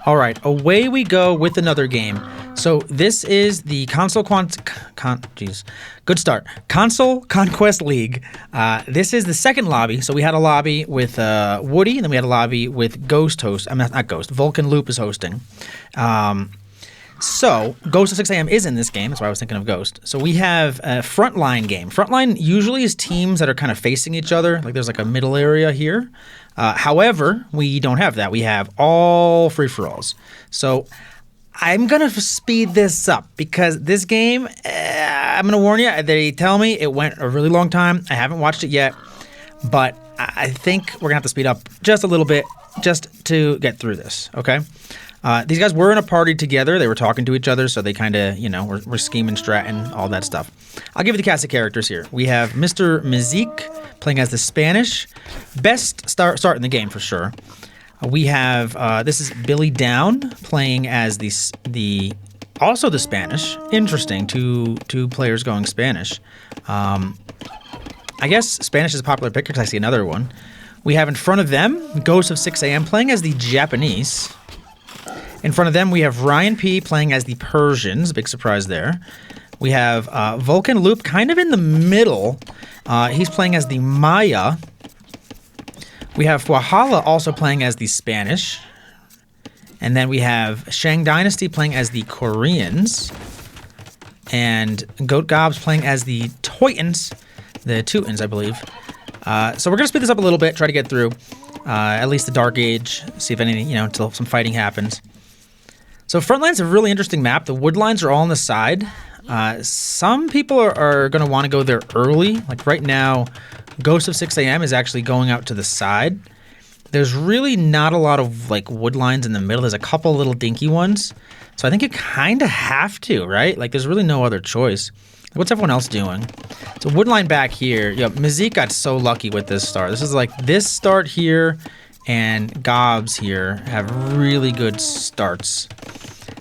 All right, away we go with another game. So this is the Console Conquest League. This is the second lobby. So we had a lobby with Woody, and then we had a lobby with Ghost host. I mean, not Ghost. VolcanLoup is hosting. So Ghost at 6 a.m. is in this game. That's why I was thinking of Ghost. So we have a frontline game. Frontline usually is teams that are kind of facing each other. Like there's like a middle area here. However, we don't have that. We have all free-for-alls. So I'm going to speed this up because this game, I'm going to warn you, they tell me it went a really long time. I haven't watched it yet, but I think we're going to have to speed up just a little bit just to get through this, okay? These guys were in a party together. They were talking to each other, so they kind of, were scheming, stratting, all that stuff. I'll give you the cast of characters here. We have Mr. Meezeek playing as the Spanish. Best start in the game for sure. We have, this is BillieDownn playing as also the Spanish. Interesting, two players going Spanish. I guess Spanish is a popular pick because I see another one. We have in front of them, Ghost of 6 a.m. playing as the Japanese. In front of them, we have Ryan P. playing as the Persians. Big surprise there. We have VolcanLoup kind of in the middle. He's playing as the Maya. We have Fuahala also playing as the Spanish. And then we have Shang Dynasty playing as the Koreans. And Gobz playing as the Teutons. The Teutons, I believe. So we're going to speed this up a little bit, try to get through at least the Dark Age, see if anything, until some fighting happens. So Frontline's a really interesting map. The wood lines are all on the side. Some people are going to want to go there early. Like right now, Ghost of 6 a.m. is actually going out to the side. There's really not a lot of like wood lines in the middle. There's a couple little dinky ones. So I think you kind of have to, right? Like there's really no other choice. What's everyone else doing? So wood line back here. Yeah, Meezeek got so lucky with this start. This is like this start here and Gobz here have really good starts.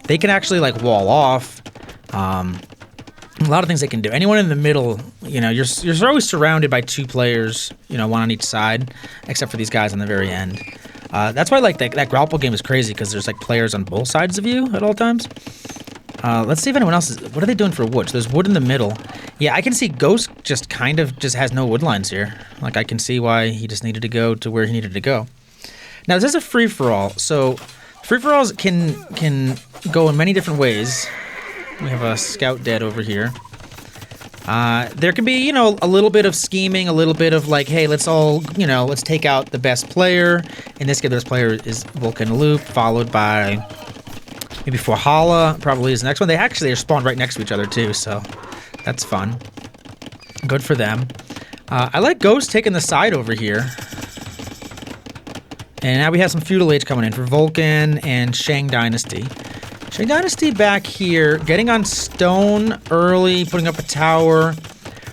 They can actually like wall off. A lot of things they can do. Anyone in the middle, you're always surrounded by two players, one on each side, except for these guys on the very end. That's why like that grapple game is crazy because there's like players on both sides of you at all times. Let's see if anyone else is. What are they doing for wood? So there's wood in the middle. Yeah, I can see Ghost just kind of has no wood lines here. Like I can see why he just needed to go to where he needed to go. Now this is a free for all. So free for alls can go in many different ways. We have a scout dead over here. There can be, a little bit of scheming, a little bit of like, hey, let's all, let's take out the best player. In this case, the best player is VolcanLoup, followed by maybe Fuahala, probably is the next one. They actually are spawned right next to each other too, so that's fun. Good for them. I like Ghost taking the side over here. And now we have some Feudal Age coming in for Volcan and Shang Dynasty. Shang Dynasty back here, getting on stone early, putting up a tower.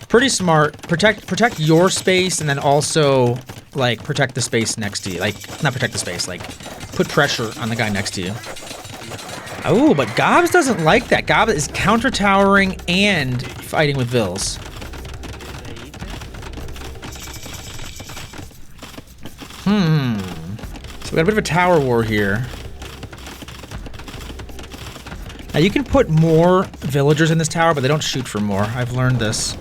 Pretty smart. Protect your space and then also, like, protect the space next to you. Like, not protect the space, like, put pressure on the guy next to you. Oh, but Gobz doesn't like that. Gobz is counter-towering and fighting with Vills. So we got a bit of a tower war here. Now you can put more villagers in this tower, but they don't shoot for more. I've learned this.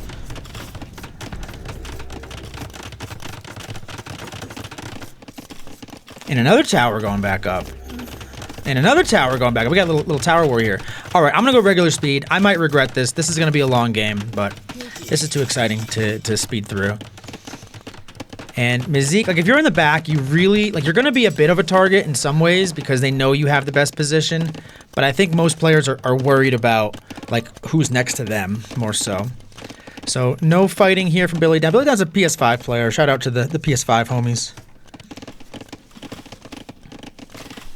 And another tower going back up. And another tower going back up. We got a little tower war here. All right, I'm going to go regular speed. I might regret this. This is going to be a long game, but this is too exciting to speed through. And Meezeek, like if you're in the back, you really, like you're going to be a bit of a target in some ways because they know you have the best position. But I think most players are worried about like who's next to them more so. So no fighting here from BillieDownn. BillieDown's a PS5 player. Shout out to the PS5 homies.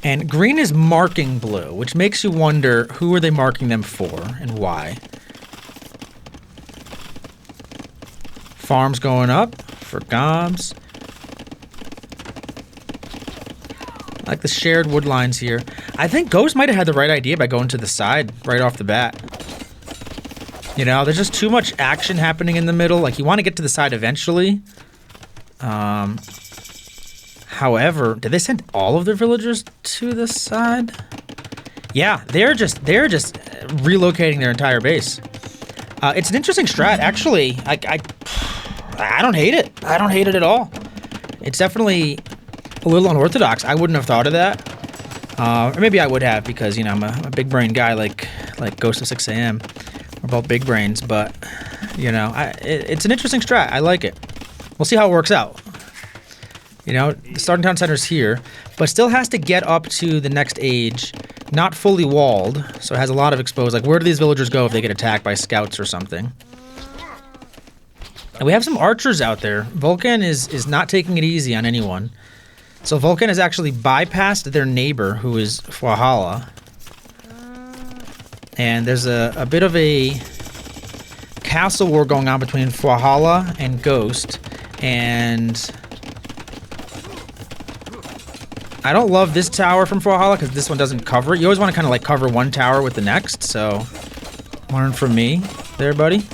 And green is marking blue, which makes you wonder who are they marking them for and why. Farms going up for Gobz. I like the shared wood lines here. I think Ghost might have had the right idea by going to the side right off the bat. There's just too much action happening in the middle. Like, you want to get to the side eventually. However, did they send all of their villagers to this side? Yeah, they're just relocating their entire base. It's an interesting strat, actually. I don't hate it. I don't hate it at all. It's definitely a little unorthodox. I wouldn't have thought of that. Or maybe I would have because, you know, I'm a big brain guy like Ghost of 6 AM. We're both big brains, but, you know, it's an interesting strat. I like it. We'll see how it works out. You know, the starting town center's here, but still has to get up to the next age. Not fully walled, so it has a lot of exposed. Like, where do these villagers go if they get attacked by scouts or something? And we have some archers out there. Volcan is not taking it easy on anyone. So Volcan has actually bypassed their neighbor, who is Fuahala. And there's a bit of a castle war going on between Fuahala and Ghost. And I don't love this tower from Fuahala because this one doesn't cover it. You always want to kind of like cover one tower with the next, so learn from me there, buddy.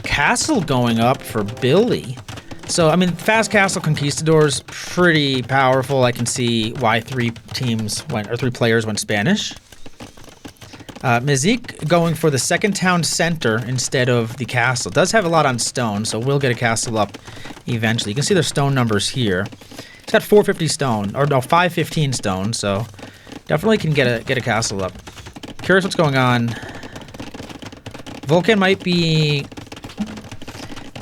Castle going up for Billy. So, I mean, fast castle conquistadors, pretty powerful. I can see why three players went Spanish. Meezeek going for the second town center instead of the castle. Does have a lot on stone, so we'll get a castle up eventually. You can see their stone numbers here. It's got 450 stone, or no, 515 stone, so definitely can get a castle up. Curious what's going on. Volcan might be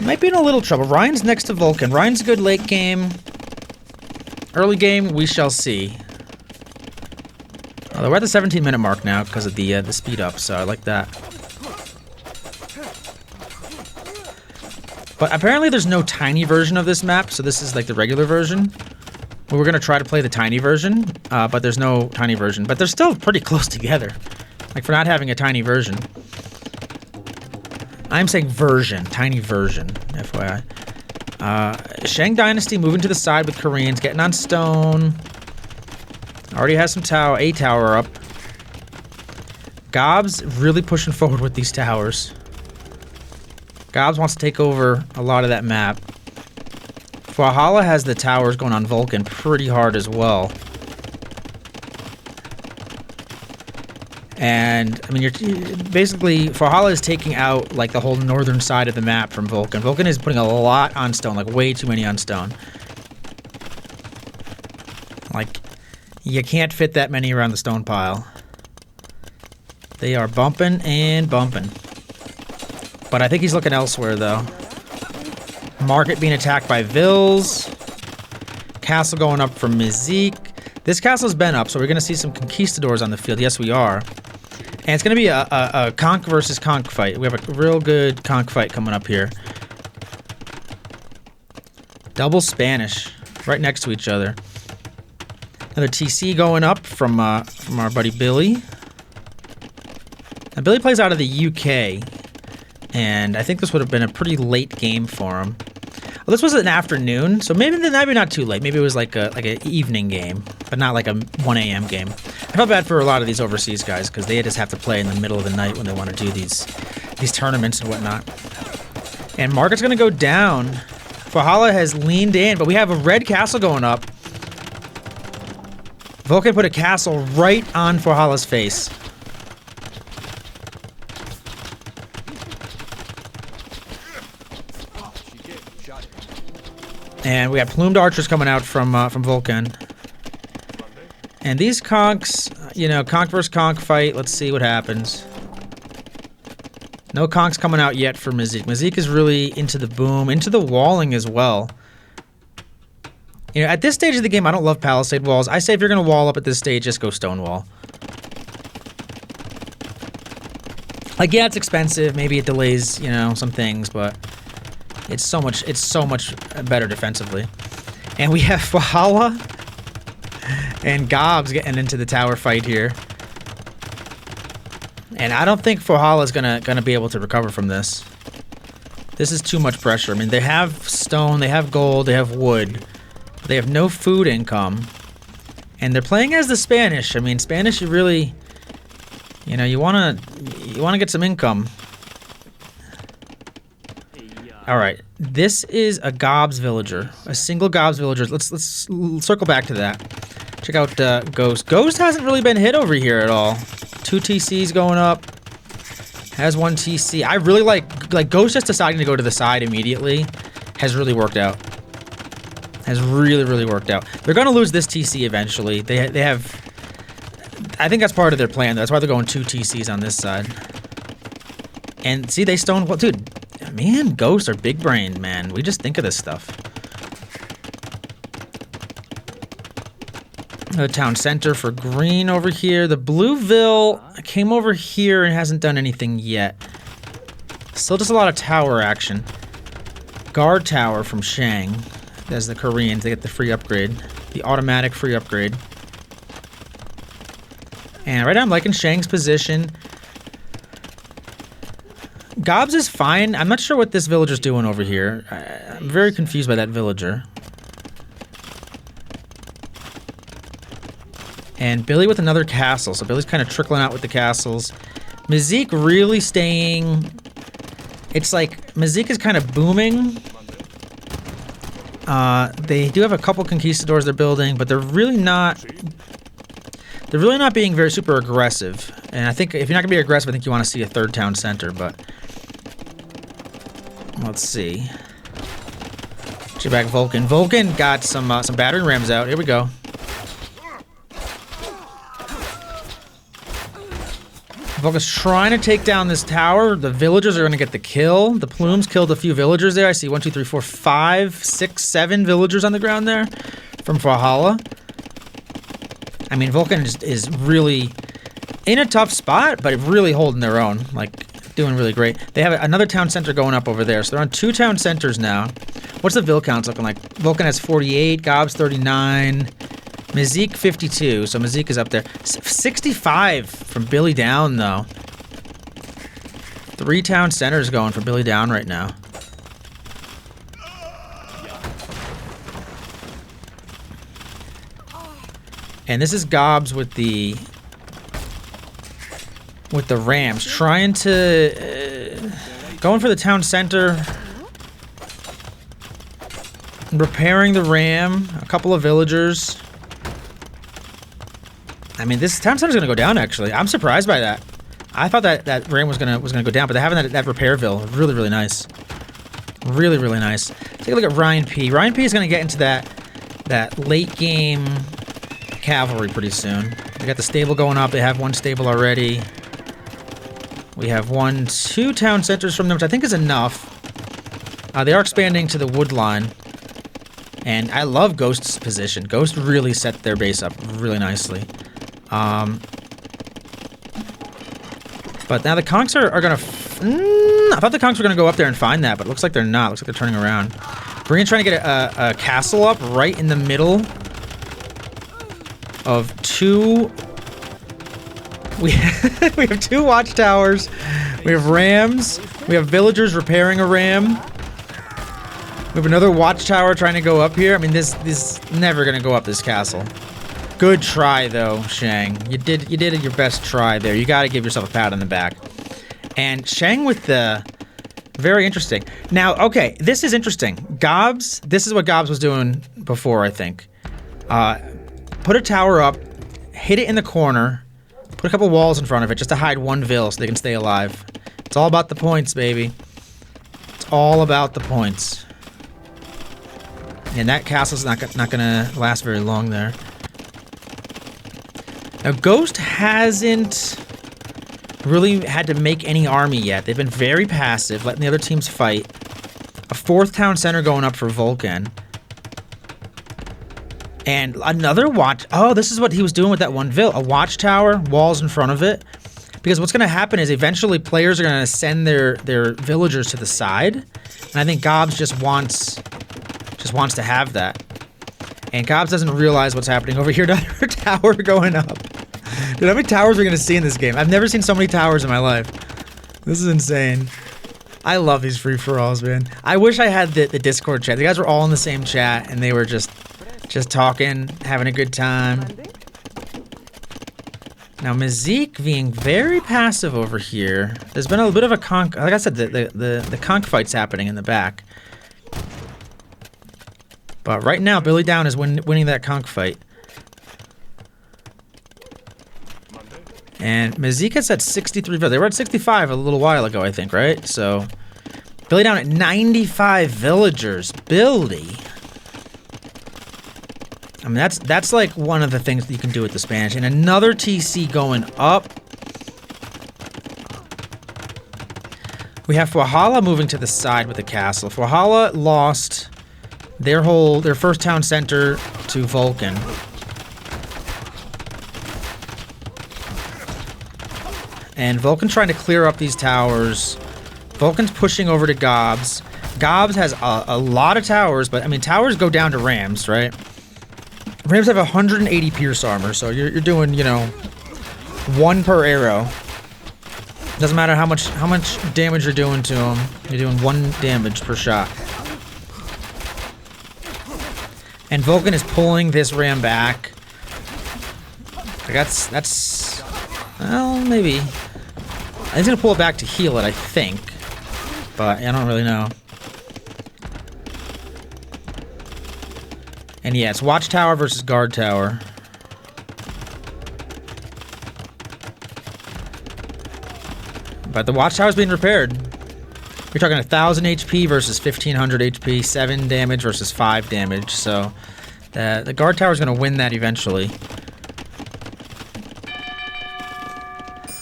in a little trouble. Ryan's next to Volcan. Ryan's a good late game. Early game, we shall see. Although we're at the 17-minute mark now because of the speed up, so I like that. But apparently there's no tiny version of this map, so this is like the regular version. We were going to try to play the tiny version, but there's no tiny version. But they're still pretty close together, like for not having a tiny version. I'm saying version, tiny version, FYI. Shang Dynasty moving to the side with Koreans, getting on stone. Already has some a tower up. Gobz really pushing forward with these towers. Gobz wants to take over a lot of that map. Fuahala has the towers going on Volcan pretty hard as well. And, I mean, basically, Fuahala is taking out, like, the whole northern side of the map from Volcan. Volcan is putting a lot on stone, like, way too many on stone. Like, you can't fit that many around the stone pile. They are bumping and bumping. But I think he's looking elsewhere, though. Market being attacked by Vills. Castle going up from Meezeek. This castle's been up, so we're going to see some conquistadors on the field. Yes, we are. And it's going to be a conch versus conch fight. We have a real good conch fight coming up here. Double Spanish. Right next to each other. Another TC going up from our buddy Billy. Now, Billy plays out of the UK. And I think this would have been a pretty late game for him. Well, this was an afternoon, so maybe not too late. Maybe it was like an evening game, but not like a 1 a.m. game. I felt bad for a lot of these overseas guys because they just have to play in the middle of the night when they want to do these tournaments and whatnot. And market's going to go down. Fuahala has leaned in, but we have a red castle going up. Volcan put a castle right on Fuahala's face. And we have plumed archers coming out from Volcan. And these conchs, you know, conch versus conch fight. Let's see what happens. No conchs coming out yet for Meezeek. Meezeek is really into the boom, into the walling as well. You know, at this stage of the game, I don't love palisade walls. I say if you're going to wall up at this stage, just go stone wall. Like, yeah, it's expensive. Maybe it delays, you know, some things, but it's so much better defensively. And we have Fuahala and Gobz getting into the tower fight here. And I don't think Fuahala is gonna be able to recover from this. This is too much pressure. I mean, they have stone, they have gold, they have wood. But they have no food income. And they're playing as the Spanish. I mean, Spanish, you really, you know, you wanna get some income. All right, this is a Gobz villager, a single Gobz villager. Let's circle back to that. Check out Ghost. Ghost hasn't really been hit over here at all. 2 TCs going up. Has 1 TC. I really like Ghost just deciding to go to the side immediately. Has really worked out. Has really worked out. They're gonna lose this TC eventually. They have. I think that's part of their plan. That's why they're going 2 TCs on this side. And see, they stoned. Well, dude, man, Ghosts are big brained, man. We just think of this stuff. The town center for green over here. The Blueville came over here and hasn't done anything yet. Still just a lot of tower action. Guard tower from Shang. As the Koreans, they get the free upgrade. The automatic free upgrade. And right now I'm liking Shang's position. Gobz is fine. I'm not sure what this villager's doing over here. I'm very confused by that villager. And Billy with another castle. So Billy's kind of trickling out with the castles. Meezeek really staying... It's like Meezeek is kind of booming. They do have a couple conquistadors they're building, but they're really not being very super aggressive. And I think if you're not gonna be aggressive, I think you want to see a 3rd town center. But let's see. Check back Volcan. Volcan got some battering rams out. Here we go. Volcan's trying to take down this tower. The villagers are going to get the kill. The plumes killed a few villagers there. I see 1, 2, 3, 4, 5, 6, 7 villagers on the ground there from Valhalla. I mean, Volcan is really in a tough spot, but really holding their own. Like, doing really great. They have another town center going up over there. So they're on 2 town centers now. What's the Vill counts looking like? Volcan has 48, Gobz 39. Meezeek 52, so Meezeek is up there. 65 from BillieDownn, though. 3 town centers going for BillieDownn right now. And this is Gobz with the Rams, trying to going for the town center, repairing the ram. A couple of villagers. I mean, this town center's gonna go down. Actually, I'm surprised by that. I thought that ram was gonna go down, but they're having that repairville. Really nice. Really nice. Take a look at Ryan P. Ryan P is gonna get into that late game cavalry pretty soon. They got the stable going up. They have 1 stable already. We have 2 town centers from them, which I think is enough. They are expanding to the wood line. And I love Ghost's position. Ghost really set their base up really nicely. But now the conks are gonna... I thought the conks were gonna go up there and find that, but it looks like they're not. Looks like they're turning around. Green's trying to get a castle up right in the middle of 2... We have 2 watchtowers. We have rams. We have villagers repairing a ram. We have another watchtower trying to go up here. I mean, this is never gonna go up this castle. Good try though, Shang. You did your best try there. You gotta give yourself a pat on the back. And Shang with the... Very interesting. Now, okay, this is interesting. Gobz, this is what Gobz was doing before, I think. Put a tower up, hit it in the corner, put a couple walls in front of it just to hide 1 Vill so they can stay alive. It's all about the points, baby. It's all about the points. And that castle's not gonna last very long there. Now, Ghost hasn't really had to make any army yet. They've been very passive, letting the other teams fight. A 4th town center going up for Volcan. And another watch... Oh, this is what he was doing with that 1 Vill. A watchtower, walls in front of it. Because what's going to happen is eventually players are going to send their villagers to the side. And I think Gobz just wants to have that. And Gobz doesn't realize what's happening over here. Another tower going up. Dude, how many towers are we going to see in this game? I've never seen so many towers in my life. This is insane. I love these free-for-alls, man. I wish I had the Discord chat. The guys were all in the same chat, and they were just talking, having a good time. Now, Meezeek being very passive over here. There's been a bit of a conk... Like I said, the conk fight's happening in the back. But right now, BillieDownn is winning that conk fight. And Meezeek is at 63. They were at 65 a little while ago, I think, right? So, BillieDownn at 95 villagers. Billy. I mean, that's like one of the things that you can do with the Spanish. And another TC going up. We have Fuahala moving to the side with the castle. Fuahala lost their first town center to Volcan. And Volcan trying to clear up these towers. Volcan's pushing over to Gobz. Gobz has a lot of towers, but I mean, towers go down to Rams, right? Rams have 180 pierce armor, so you're doing, you know, 1 per arrow. Doesn't matter how much damage you're doing to them. You're doing 1 damage per shot. And Volcan is pulling this ram back. That's well, maybe. He's gonna pull it back to heal it, I think. But I don't really know. And yeah, it's Watchtower versus Guard Tower. But the Watchtower's being repaired. You're talking 1,000 HP versus 1,500 HP, 7 damage versus 5 damage. So the Guard Tower's gonna win that eventually.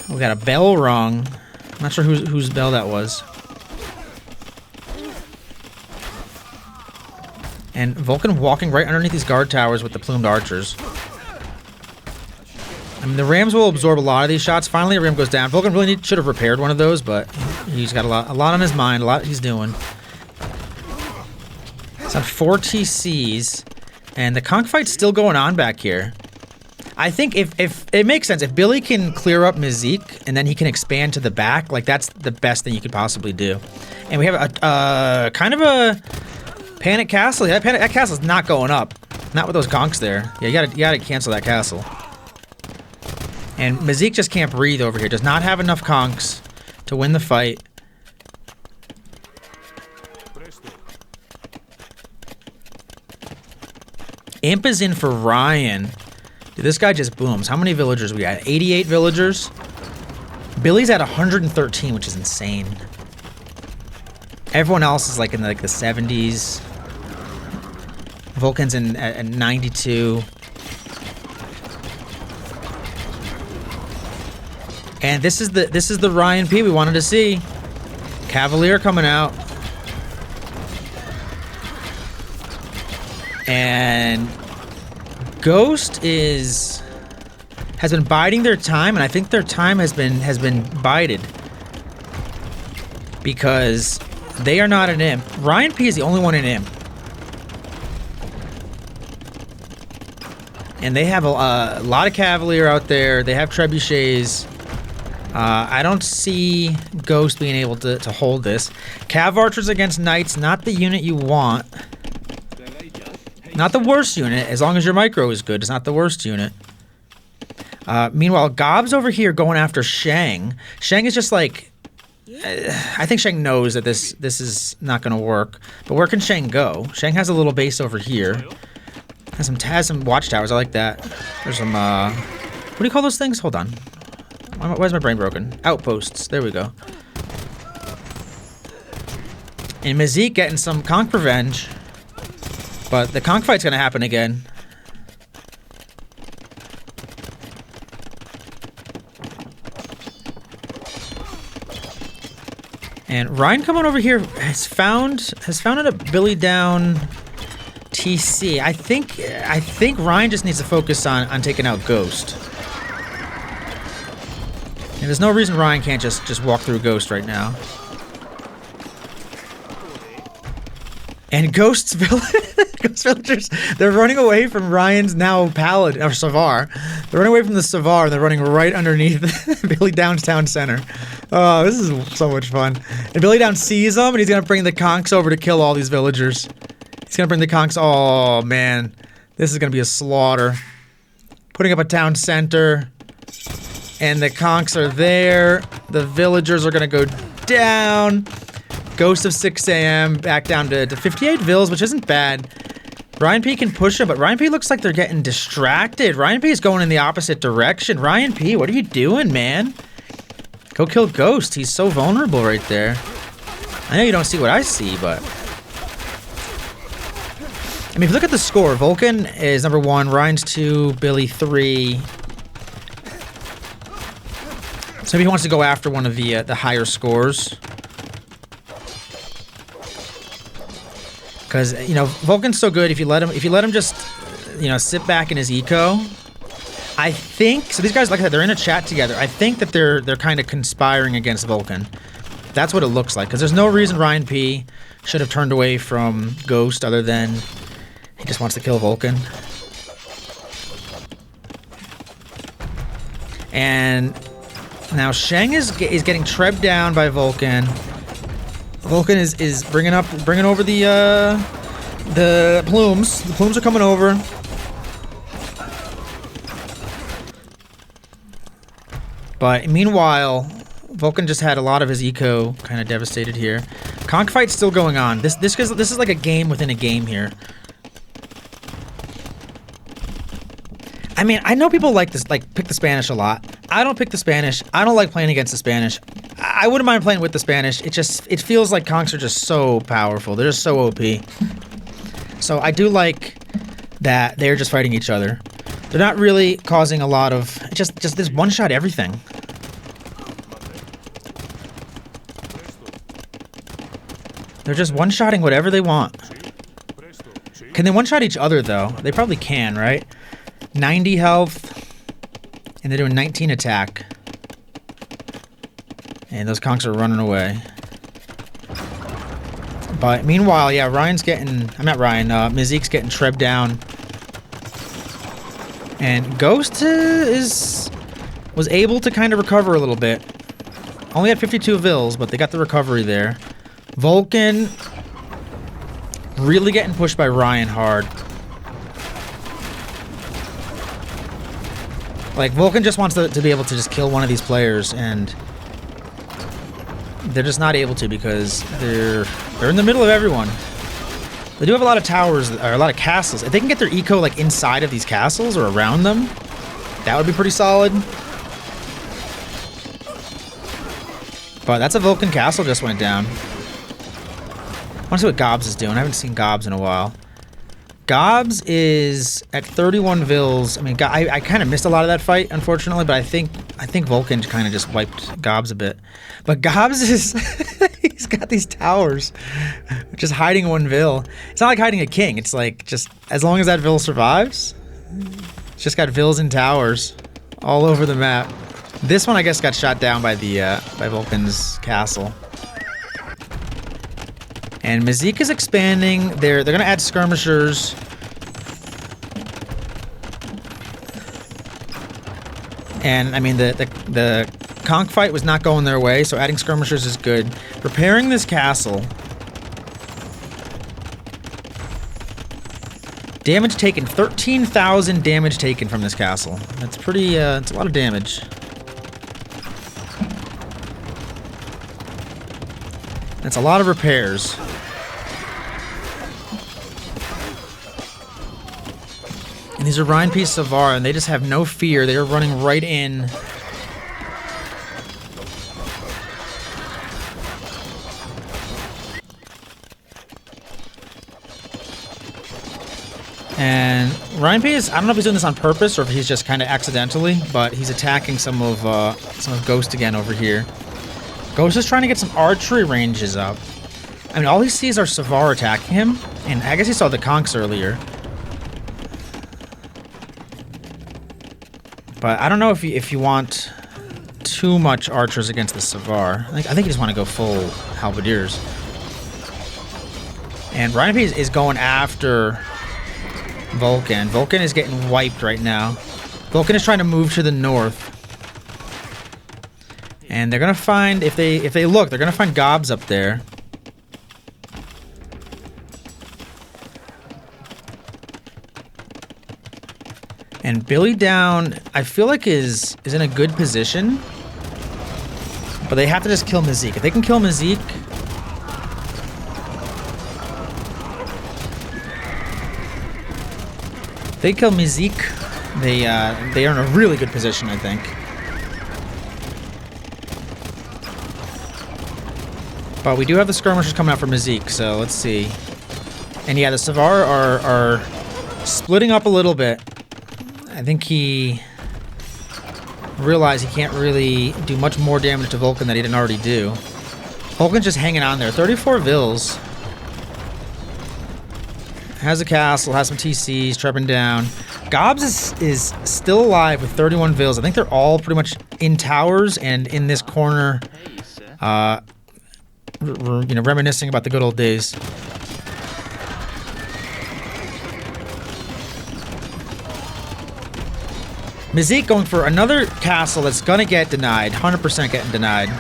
We got a bell rung. I'm not sure whose bell that was. And Volcan walking right underneath these guard towers with the plumed archers. I mean, the Rams will absorb a lot of these shots. Finally, a Ram goes down. Volcan really should have repaired one of those, but he's got a lot on his mind, a lot he's doing. It's on 4 TCs, and the conch fight's still going on back here. I think if it makes sense, if Billy can clear up Meezeek and then he can expand to the back, like that's the best thing you could possibly do. And we have a kind of a panic castle. Yeah, that castle's not going up. Not with those conchs there. Yeah, you gotta cancel that castle. And Meezeek just can't breathe over here. Does not have enough conchs to win the fight. Imp is in for Ryan. Dude, this guy just booms. How many villagers we got? 88 villagers. Billy's at 113, which is insane. Everyone else is like in the 70s. Volcan's at 92. And this is the Ryan P we wanted to see. Cavalier coming out. And Ghost has been biding their time, and I think their time has been bided because they are not an imp. Ryan P is the only one in imp, and they have a lot of Cavalier out there. They have trebuchets. I don't see Ghost being able to hold this. Cav archers against knights, not the unit you want. Not the worst unit, as long as your micro is good. It's not the worst unit. Meanwhile, Gobz over here going after Shang. Shang is just like... I think Shang knows that this is not going to work. But where can Shang go? Shang has a little base over here. Has some watchtowers. I like that. There's some... what do you call those things? Hold on. Why is my brain broken? Outposts. There we go. And Meezeek getting some conch revenge. But the conch fight's gonna happen again. And Ryan coming over here has found a BillieDownn TC. I think Ryan just needs to focus on taking out Ghost. And there's no reason Ryan can't just walk through Ghost right now. And Ghost villagers, they're running away from Ryan's now Paladin, or Savar. They're running away from the Savar, and they're running right underneath BillieDownn's town center. Oh, this is so much fun. And BillieDownn sees them, and he's going to bring the conchs over to kill all these villagers. He's going to bring the conchs. Oh, man. This is going to be a slaughter. Putting up a town center. And the conks are there. The villagers are going to go down. Ghost of 6 a.m. back down to 58 vills, which isn't bad. Ryan P can push him, but Ryan P looks like they're getting distracted. Ryan P is going in the opposite direction. Ryan P, what are you doing, man? Go kill Ghost. He's so vulnerable right there. I know you don't see what I see, but... I mean, if you look at the score, Volcan is number 1, Ryan's 2, Billie 3. So maybe he wants to go after one of the higher scores. Because, you know, Volcan's so good if you let him just, you know, sit back in his eco. I think, so these guys, like I said, they're in a chat together. I think that they're kind of conspiring against Volcan. That's what it looks like. Because there's no reason Ryan P should have turned away from Ghost other than he just wants to kill Volcan. And now Sheng is getting trebbed down by Volcan. Volcan is bringing over the plumes. The plumes are coming over. But meanwhile, Volcan just had a lot of his eco kind of devastated here. Conk fight's still going on. This is like a game within a game here. I mean, I know people like this, like pick the Spanish a lot. I don't pick the Spanish. I don't like playing against the Spanish. I wouldn't mind playing with the Spanish. It feels like conks are just so powerful. They're just so OP. So I do like that they're just fighting each other. They're not really causing a lot of just this one-shot everything. They're just one-shotting whatever they want. Can they one-shot each other though? They probably can, right? 90 health, and they're doing 19 attack. And those conks are running away. But meanwhile, yeah, Ryan's getting... I'm not Ryan, Meezeek's getting trebbed down. And Ghost was able to kind of recover a little bit. Only had 52 vills, but they got the recovery there. Volcan really getting pushed by Ryan hard. Like, Volcan just wants to be able to just kill one of these players, and they're just not able to because they're in the middle of everyone. They do have a lot of towers, or a lot of castles. If they can get their eco, like, inside of these castles or around them, that would be pretty solid. But that's a Volcan castle just went down. I want to see what Gobz is doing. I haven't seen Gobz in a while. Gobz is at 31 vills. I mean, I kind of missed a lot of that fight, unfortunately, but I think Volcan kind of just wiped Gobz a bit. But Gobz is... he's got these towers just hiding one vill. It's not like hiding a king. It's like just as long as that vill survives, it's just got vills and towers all over the map. This one, I guess, got shot down by by Volcan's castle. And Meezeek is expanding. They're gonna add skirmishers. And I mean the conk fight was not going their way, so adding skirmishers is good. Repairing this castle. Damage taken, 13,000 damage taken from this castle. That's pretty, it's a lot of damage. That's a lot of repairs. And these are Ryan P. Savara, and they just have no fear. They are running right in. And Ryan P. is, I don't know if he's doing this on purpose or if he's just kind of accidentally, but he's attacking some of Ghost again over here. Ghost is trying to get some archery ranges up. I mean, all he sees are Savara attacking him, and I guess he saw the conks earlier. But I don't know if you want too much archers against the Savara. I think you just want to go full halberdiers. And Ryan P. is going after Volcan. Volcan is getting wiped right now. Volcan is trying to move to the north. And they're gonna find, if they look, they're gonna find Gobz up there. And BillieDownn, I feel like is in a good position. But they have to just kill Meezeek. If they can kill Meezeek... If they kill Meezeek, they are in a really good position, I think. But we do have the skirmishers coming out for Meezeek, so let's see. And yeah, the Savar are splitting up a little bit. I think he realized he can't really do much more damage to Volcan than he didn't already do. Volcan's just hanging on there. 34 Vils. Has a castle, has some TCs, trebing down. Gobz is still alive with 31 Vils. I think they're all pretty much in towers and in this corner, you know, reminiscing about the good old days. Meezeek going for another castle that's gonna get denied. 100% getting denied.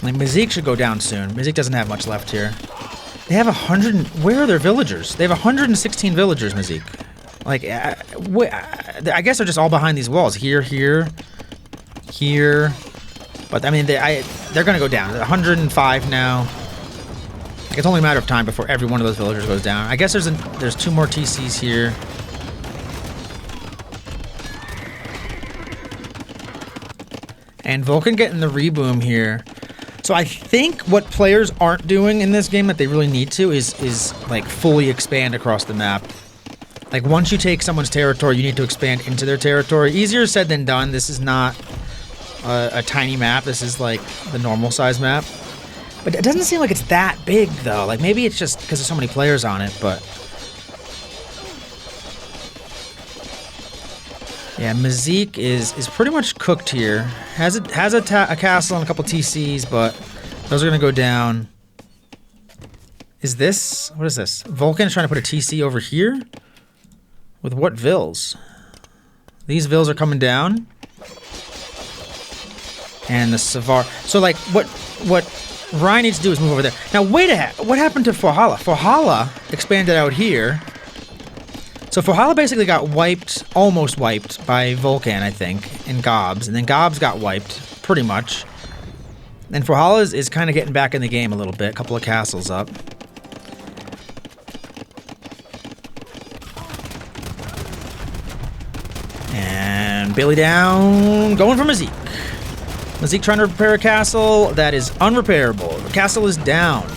Like, Meezeek should go down soon. Meezeek doesn't have much left here. They have 100... Where are their villagers? They have 116 villagers, Meezeek. Like, I guess they're just all behind these walls. Here, here, here. But, I mean, they're going to go down. 105 now. Like, it's only a matter of time before every one of those villagers goes down. I guess there's 2 more TCs here. And Volcan getting the reboom here. So I think what players aren't doing in this game that they really need to is like fully expand across the map. Like once you take someone's territory, you need to expand into their territory. Easier said than done. This is not a tiny map. This is like the normal size map. But it doesn't seem like it's that big though. Like maybe it's just because there's so many players on it, but... Yeah, Meezeek is pretty much cooked here. Has a castle and a couple TCs, but those are gonna go down. Is this... What is this? Volcan's trying to put a TC over here? With what Vils? These Vils are coming down. And the Savar... So, like, what Ryan needs to do is move over there. Now, wait a minute. What happened to Fuahala? Fuahala expanded out here. So Fuahala basically got wiped, almost wiped, by Volcan, I think, and Gobz. And then Gobz got wiped, pretty much. And Fuahala is kind of getting back in the game a little bit. A couple of castles up. And BillieDownn going for Meezeek. Meezeek trying to repair a castle that is unrepairable. The castle is down.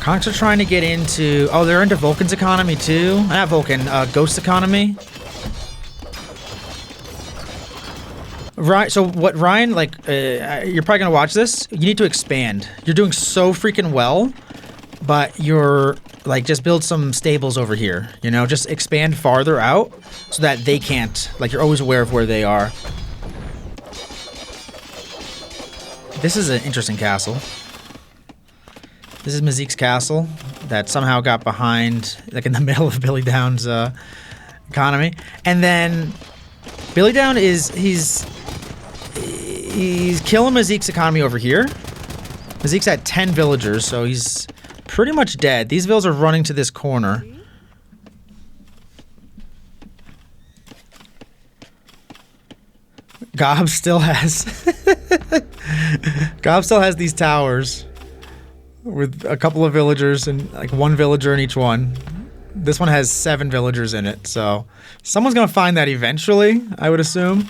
Conks are trying to get into... Oh, they're into Volcan's economy too? Not Volcan, Ghost's economy. Right, so what Ryan, like, you're probably gonna watch this. You need to expand. You're doing so freaking well, but you're, like, just build some stables over here. You know, just expand farther out so that they can't, like, you're always aware of where they are. This is an interesting castle. This is Meezeek's castle that somehow got behind, like in the middle of BillieDownn's economy. And then BillieDownn he's killing Meezeek's economy over here. Meezeek's at 10 villagers, so he's pretty much dead. These villas are running to this corner. Gobz still has Gobz still has these towers. With a couple of villagers and like 1 villager in each one. This one has 7 villagers in it, so someone's gonna find that eventually, I would assume.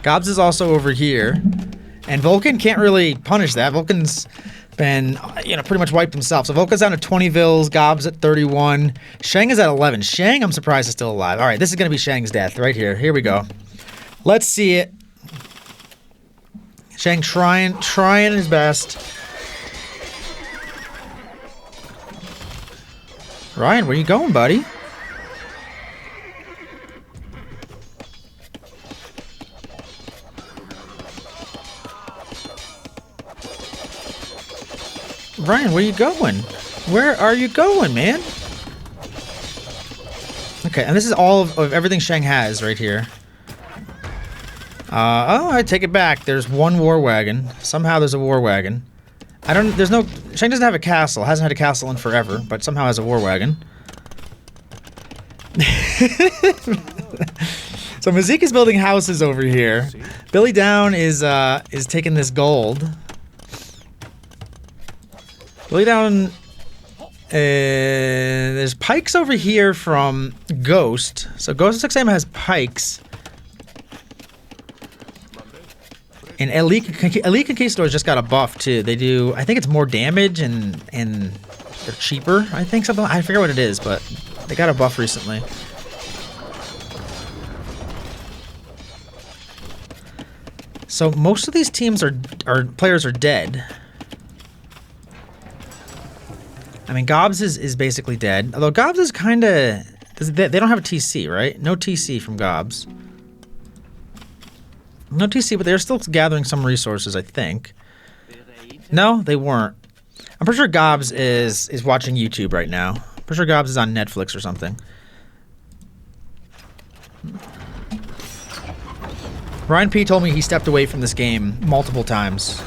Gobz is also over here, and Volcan can't really punish that. Volcan's been, you know, pretty much wiped himself. So Volcan's down to 20 Vils, Gobz at 31. Shang is at 11. Shang, I'm surprised, is still alive. All right, this is gonna be Shang's death right here. Here we go. Let's see it. Shang trying his best. Ryan, where you going, buddy? Ryan, where you going? Where are you going, man? Okay, and this is all of everything Shang has right here. Oh, I take it back. There's one war wagon. Somehow there's a war wagon. There's no... Shang doesn't have a castle. Hasn't had a castle in forever, but somehow has a war wagon. So Meezeek is building houses over here. BillieDownn is taking this gold. BillieDownn... there's pikes over here from Ghost. So Ghost 6am has pikes. And Elite Conquistadors just got a buff too. They do, I think it's more damage and they're cheaper. I think something. I forget what it is, but they got a buff recently. So most of these teams players are dead. I mean, Gobz is basically dead. Although Gobz is kind of... They don't have a TC, right? No TC from Gobz. No TC, but they're still gathering some resources, I think. No, they weren't. I'm pretty sure Gobz is watching YouTube right now. I'm pretty sure Gobz is on Netflix or something. Ryan P. told me he stepped away from this game multiple times.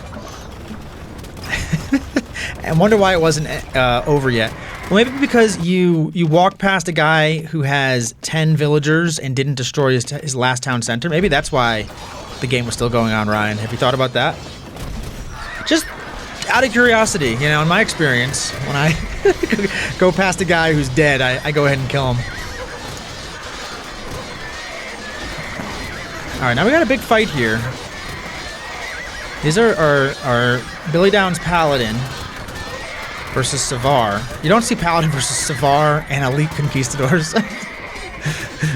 I wonder why it wasn't over yet. Well, maybe because you walked past a guy who has 10 villagers and didn't destroy his last town center. Maybe that's why the game was still going on, Ryan. Have you thought about that? Just out of curiosity, you know, in my experience, when I go past a guy who's dead, I go ahead and kill him. All right, now we got a big fight here. These are BillieDownn's Paladin versus Savar. You don't see Paladin versus Savar and Elite Conquistadors.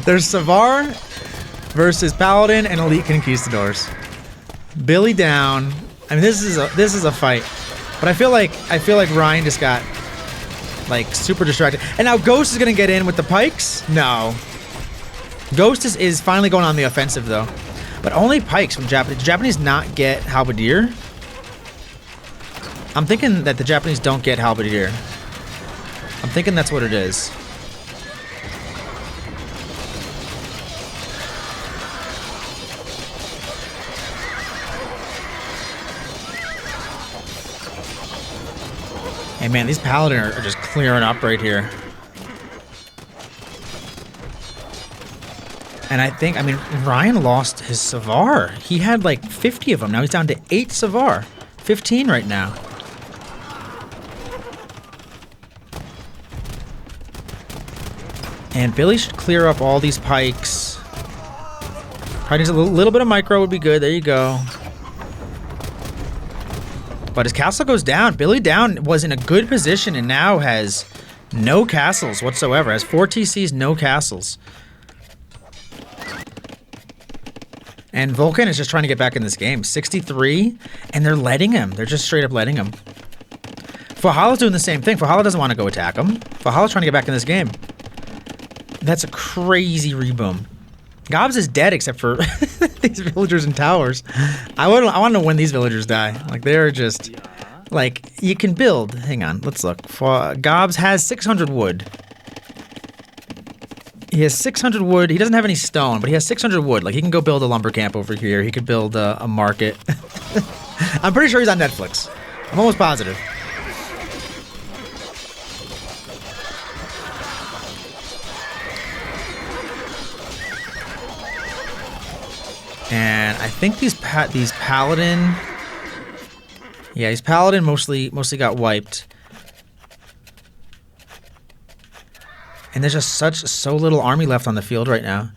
There's Savar versus Paladin and Elite Conquistadors. BillieDownn. I mean, this is a fight, but I feel like Ryan just got like super distracted. And now Ghost is gonna get in with the pikes. No, Ghost is finally going on the offensive though, but only pikes from Japanese. Did Japanese not get halberdier? I'm thinking that the Japanese don't get halberdier. I'm thinking that's what it is. Hey man, these Paladin are just clearing up right here. And I mean, Ryan lost his Savar. He had like 50 of them. Now he's down to 8 Savar. 15 right now. And Billy should clear up all these pikes. Probably needs a little bit of micro would be good. There you go. But his castle goes down. BillieDownn was in a good position and now has no castles whatsoever. Has 4 TCs, no castles. And Volcan is just trying to get back in this game. 63, and they're letting him. They're just straight up letting him. Fuahalaxx doing the same thing. Fuahalaxx doesn't want to go attack him. Fuahalaxx trying to get back in this game. That's a crazy reboom. Gobz is dead except for these villagers and towers. I want to know when these villagers die. Like, they're just... Like, you can build... Hang on, let's look. Gobz has 600 wood. He has 600 wood. He doesn't have any stone, but he has 600 wood. Like, he can go build a lumber camp over here. He could build a market. I'm pretty sure he's on Netflix. I'm almost positive. And I think these Paladin... Yeah, these Paladin mostly got wiped. And there's just so little army left on the field right now.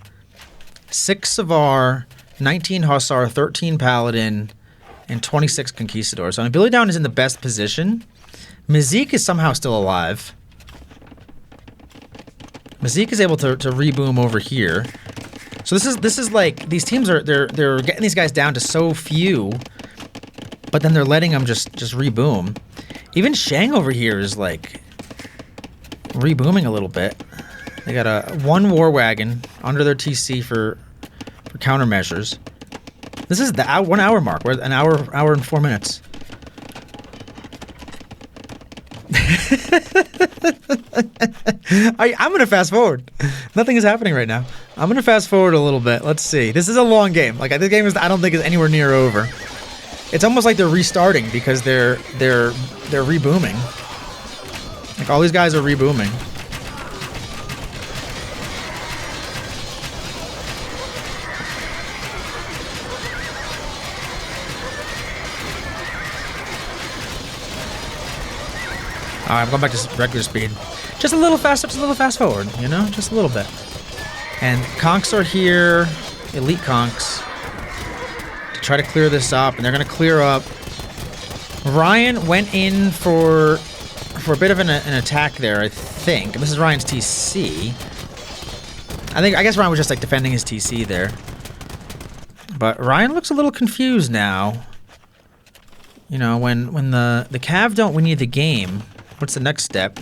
6 Savar, 19 Hussar, 13 Paladin, and 26 Conquistadors. So I mean, BillieDownn is in the best position. Meezeek is somehow still alive. Meezeek is able to reboom over here. So this is like, these teams are they're getting these guys down to so few, but then they're letting them just reboom. Even Shang over here is like rebooming a little bit. They got one war wagon under their TC for countermeasures. This is the 1 hour mark. We're at an hour and 4 minutes. I'm gonna fast forward. Nothing is happening right now. I'm gonna fast forward a little bit. Let's see. This is a long game. Like this game is, I don't think is anywhere near over. It's almost like they're restarting because they're rebooming. Like all these guys are rebooming. Alright, I'm going back to regular speed. Just a little fast forward, you know? Just a little bit. And conks are here, elite conks, to try to clear this up, and they're going to clear up. Ryan went in for a bit of an attack there, I think. This is Ryan's TC. I guess Ryan was just like defending his TC there. But Ryan looks a little confused now. You know, when the Cav don't win you the game, what's the next step?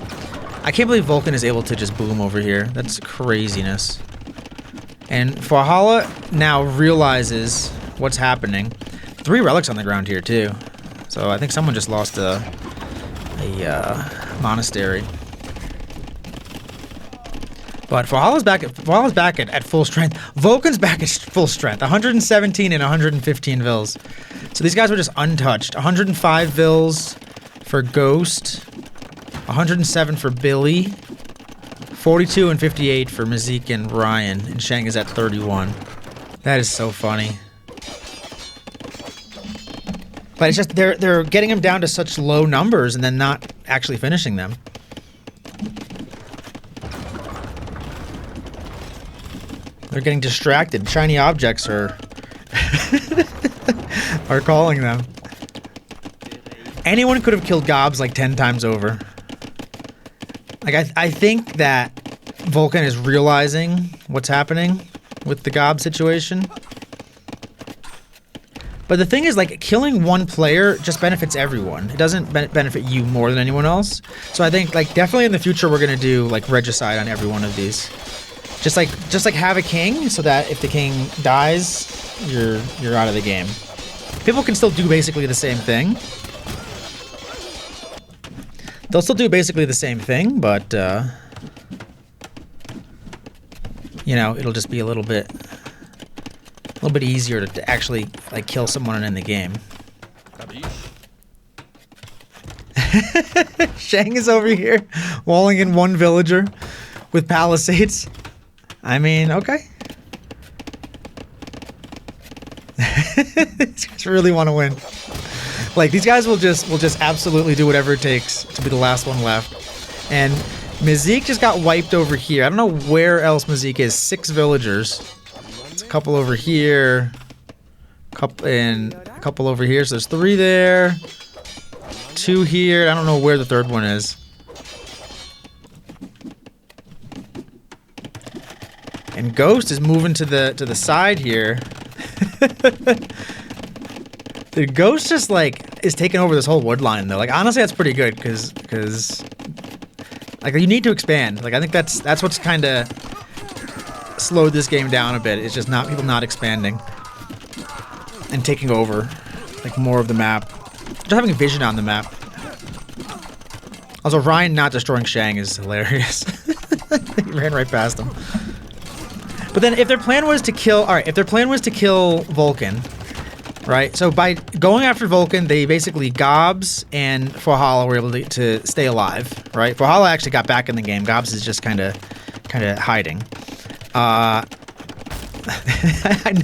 I can't believe Volcan is able to just boom over here. That's craziness. And Fuahala now realizes what's happening. 3 relics on the ground here too. So I think someone just lost a monastery. But Fuahala's back at full strength. Volcan's back at full strength. 117 and 115 vills. So these guys were just untouched. 105 vills for Ghost. 107 for Billy, 42 and 58 for Meezeek and Ryan, and Shang is at 31. That is so funny. But it's just they're getting them down to such low numbers and then not actually finishing them. They're getting distracted. Shiny objects are are calling them. Anyone could have killed Gobz like 10 times over. Like, I think that Volcan is realizing what's happening with the Gobz situation. But the thing is, like, killing one player just benefits everyone. It doesn't benefit you more than anyone else. So I think, like, definitely in the future we're gonna do, like, regicide on every one of these. Just like have a king so that if the king dies, you're out of the game. People can still do basically the same thing. They'll still do basically the same thing, but, you know, it'll just be a little bit easier to actually, like, kill someone and end the game. Shang is over here, walling in one villager with palisades. I mean, okay. These guys really want to win. Like, these guys will just absolutely do whatever it takes to be the last one left. And Meezeek just got wiped over here. I don't know where else Meezeek is. 6 villagers. It's a couple over here. A couple over here. So there's 3 there. 2 here. I don't know where the 3rd one is. And Ghost is moving to the side here. The Ghost just, like, is taking over this whole wood line, though. Like, honestly, that's pretty good, because like, you need to expand. Like, I think that's what's kind of slowed this game down a bit. It's just people not expanding and taking over, like, more of the map. Just having a vision on the map. Also, Ryan not destroying Shang is hilarious. He ran right past him. But then, if their plan was to kill... Alright, if their plan was to kill Volcan... Right, so by going after Volcan, they basically Gobz and Fuahala were able to stay alive. Right, Fuahala actually got back in the game. Gobz is just kind of hiding. I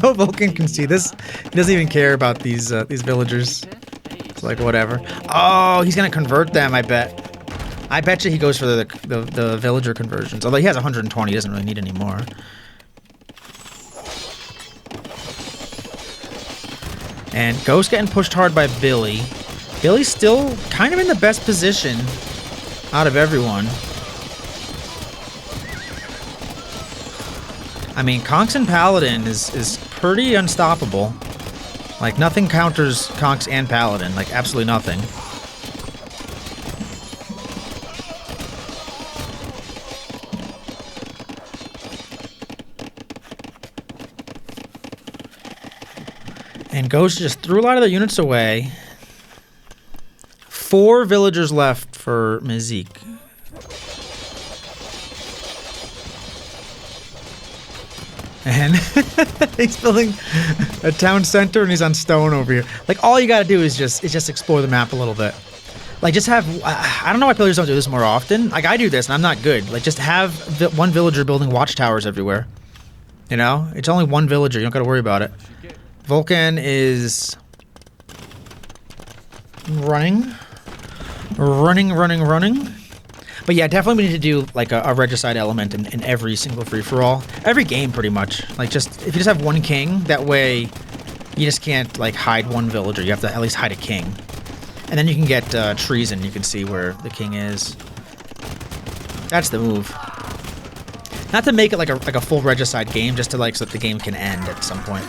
know Volcan can see this. He doesn't even care about these villagers. It's like whatever. Oh, he's gonna convert them. I bet. I bet you he goes for the villager conversions. Although he has 120, he doesn't really need any more. And Ghost getting pushed hard by Billy. Billy's still kind of in the best position out of everyone. I mean, Conks and Paladin is pretty unstoppable. Like, nothing counters Conks and Paladin. Like, absolutely nothing. And Ghost just threw a lot of their units away. 4 villagers left for Meezeek. And he's building a town center and he's on stone over here. Like, all you gotta do is just explore the map a little bit. Like, just have, I don't know why players don't do this more often. Like, I do this and I'm not good. Like, just have one villager building watchtowers everywhere. You know? It's only one villager, you don't gotta worry about it. Volcan is running. But yeah, definitely we need to do like a regicide element in every single free-for-all. Every game, pretty much. Like, just, if you just have one king, that way you just can't like hide one villager. You have to at least hide a king. And then you can get treason, you can see where the king is. That's the move. Not to make it like a full regicide game, just to like so that the game can end at some point.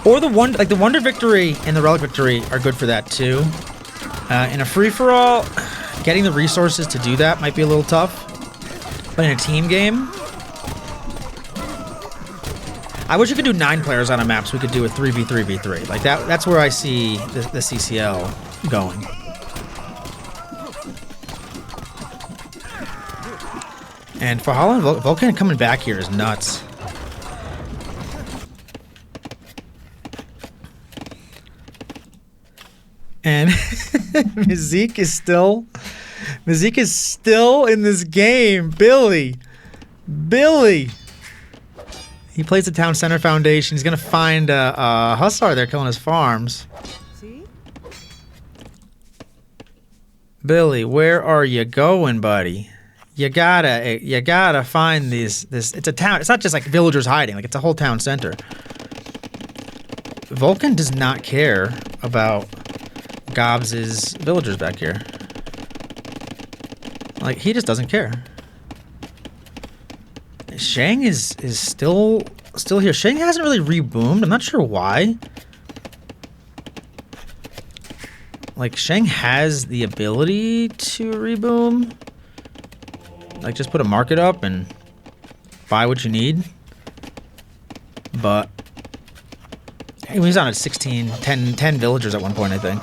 Or the Wonder Victory and the Relic Victory are good for that too. In a free-for-all, getting the resources to do that might be a little tough. But in a team game, I wish you could do 9 players on a map so we could do a 3v3v3. Like that's where I see the CCL going. And for Holland, Volcan coming back here is nuts. And Meezeek is still in this game. Billie. He plays the Town Center Foundation. He's gonna find a Hussar there killing his farms. Billie, where are you going, buddy? You gotta find this. It's a town. It's not just like villagers hiding. Like, it's a whole town center. Volcan does not care about Gobz's villagers back here. Like, he just doesn't care. Shang is still here. Shang hasn't really reboomed. I'm not sure why. Like, Shang has the ability to reboom. Like, just put a market up and buy what you need. But he's on at 10 villagers at one point, I think.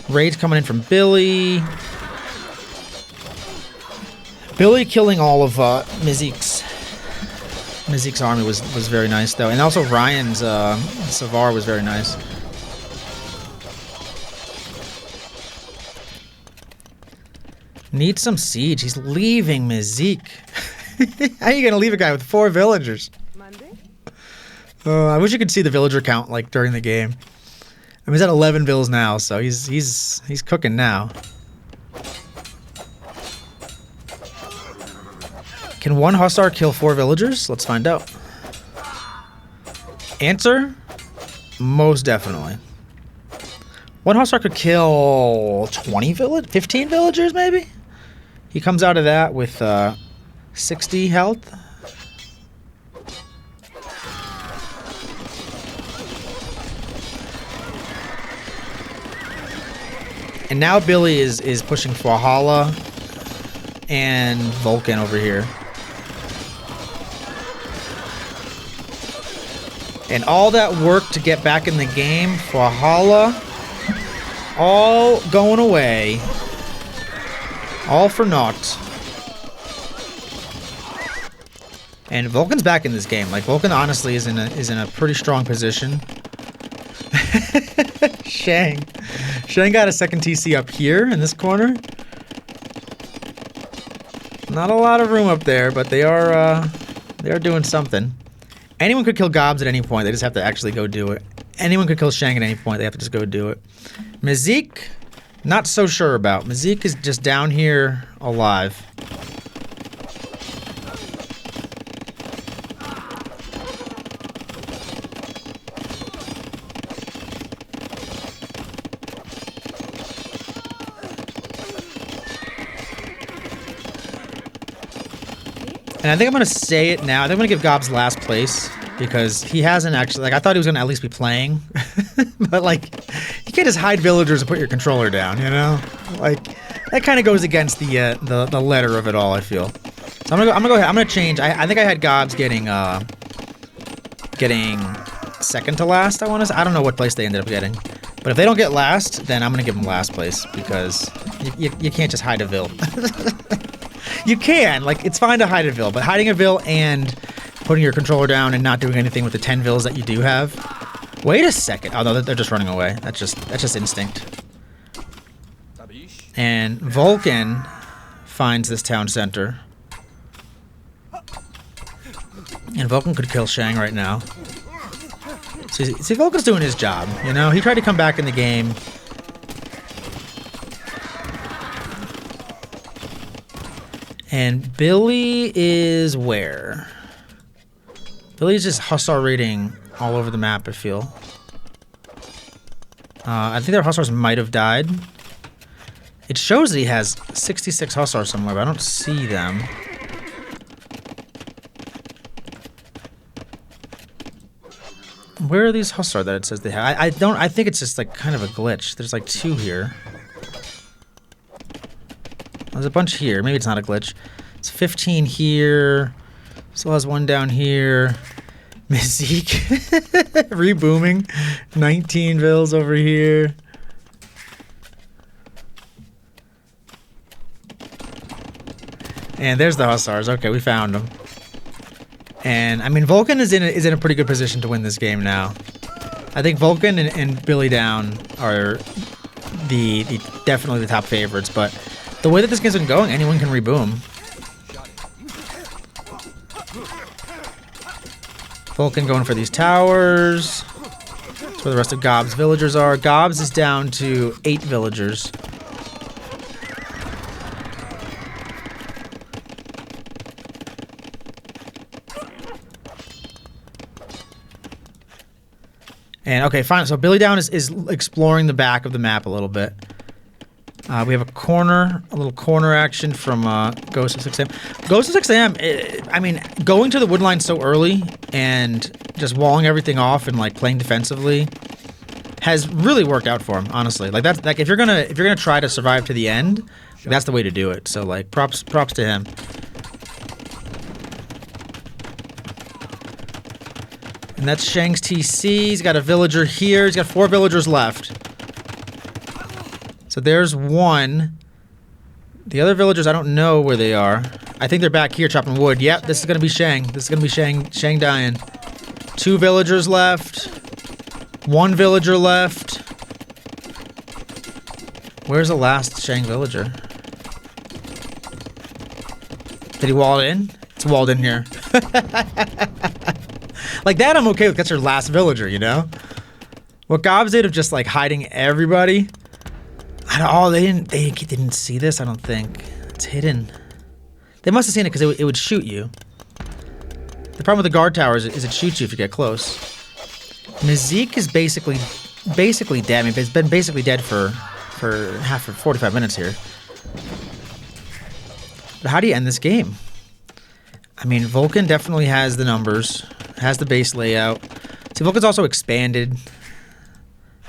Raids coming in from Billie. Billie killing all of Meezeek's army was very nice, though. And also Ryan's Savar was very nice. Need some siege. He's leaving Meezeek. How are you gonna leave a guy with 4 villagers? I wish you could see the villager count like during the game. I mean, he's at 11 vills now, so he's cooking now. Can one Hussar kill 4 villagers? Let's find out. Answer: most definitely. One Hussar could kill 15 villagers, maybe? He comes out of that with 60 health. And now Billie is pushing Fuahala and Volcan over here. And all that work to get back in the game, Fuahala, all going away. All for naught. And Volcan's back in this game. Like, Volcan honestly is in a pretty strong position. Shang got a second TC up here in this corner. Not a lot of room up there, but they are doing something. Anyone could kill Gobz at any point. They just have to actually go do it. Anyone could kill Shang at any point. They have to just go do it. Meezeek, not so sure about. Meezeek is just down here alive. And I think I'm going to say it now. I think I'm going to give Gobz last place because he hasn't actually, like, I thought he was going to at least be playing. But, like, you can't just hide villagers and put your controller down, you know? Like, that kind of goes against the letter of it all, I feel. So I'm gonna go ahead. I'm going to change. I think I had Gobz getting second to last, I want to say. I don't know what place they ended up getting. But if they don't get last, then I'm going to give them last place because you can't just hide a Vill. You can. Like, it's fine to hide a Vill, but hiding a Vill and putting your controller down and not doing anything with the 10 Vills that you do have. Wait a second. Oh, no, they're just running away. That's just instinct. And Volcan finds this town center. And Volcan could kill Shang right now. See, Volcan's doing his job, you know? He tried to come back in the game. And Billie is where? Billie's just Hussar raiding all over the map, I feel. I think their Hussars might have died. It shows that he has 66 Hussars somewhere, but I don't see them. Where are these Hussar that it says they have? I think it's just like kind of a glitch. There's like 2 here. There's a bunch here. Maybe it's not a glitch. It's 15 here. Still has 1 down here. Meezeek. Rebooming. 19 Vills over here. And there's the Hussars. Okay, we found them. And I mean, Volcan is in a pretty good position to win this game now. I think Volcan and BillieDownn are definitely the top favorites. But the way that this game's been going, anyone can reboom. Volcan going for these towers. That's where the rest of Gobz villagers are. Gobz is down to 8 villagers. And okay, fine. So BillieDownn is exploring the back of the map a little bit. We have a little corner action from Ghost of 6am. Ghost of 6am, I mean, going to the wood line so early and just walling everything off and like playing defensively has really worked out for him, honestly. Like that's like if you're gonna try to survive to the end, that's the way to do it. So like props to him. And that's Shang's TC. He's got a villager here. He's got 4 villagers left. So there's 1. The other villagers, I don't know where they are. I think they're back here chopping wood. Yep, this is going to be Shang. This is going to be Shang dying. 2 villagers left. 1 villager left. Where's the last Shang villager? Did he wall it in? It's walled in here. Like that I'm okay with. That's your last villager, you know? What Gobz did of just like hiding everybody. They didn't see this, I don't think. It's hidden. They must have seen it because it would shoot you. The problem with the guard towers is it shoots you if you get close. Meezeek is basically dead. I mean, it's been basically dead for 45 minutes here. But how do you end this game? I mean, Volcan definitely has the numbers, has the base layout. See, Volcan's also expanded.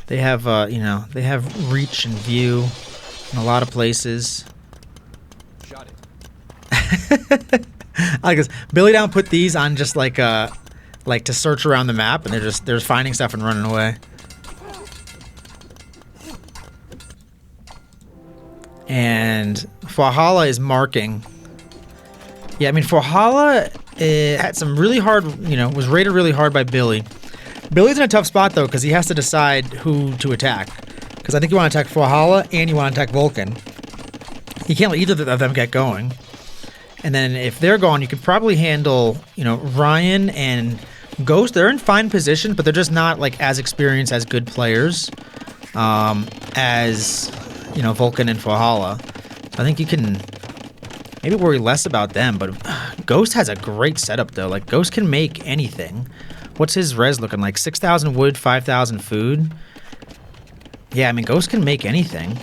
They have, they have reach and view in a lot of places. Shot it. I like this. BillieDownn put these on just like to search around the map, and they're finding stuff and running away. And Xxfuahalaxx is marking. Yeah, I mean, Xxfuahalaxx had some really hard, was rated really hard by Billie. Billie's in a tough spot, though, because he has to decide who to attack. Because I think you want to attack Xxfuahalaxx and you want to attack Volcan. You can't let either of them get going. And then if they're gone, you could probably handle, Ryan and Ghost. They're in fine position, but they're just not, like, as experienced as good players as, Volcan and Xxfuahalaxx. So I think you can maybe worry less about them, but Ghost has a great setup, though. Like, Ghost can make anything. What's his res looking like? 6,000 wood, 5,000 food? Yeah, I mean, Ghost can make anything.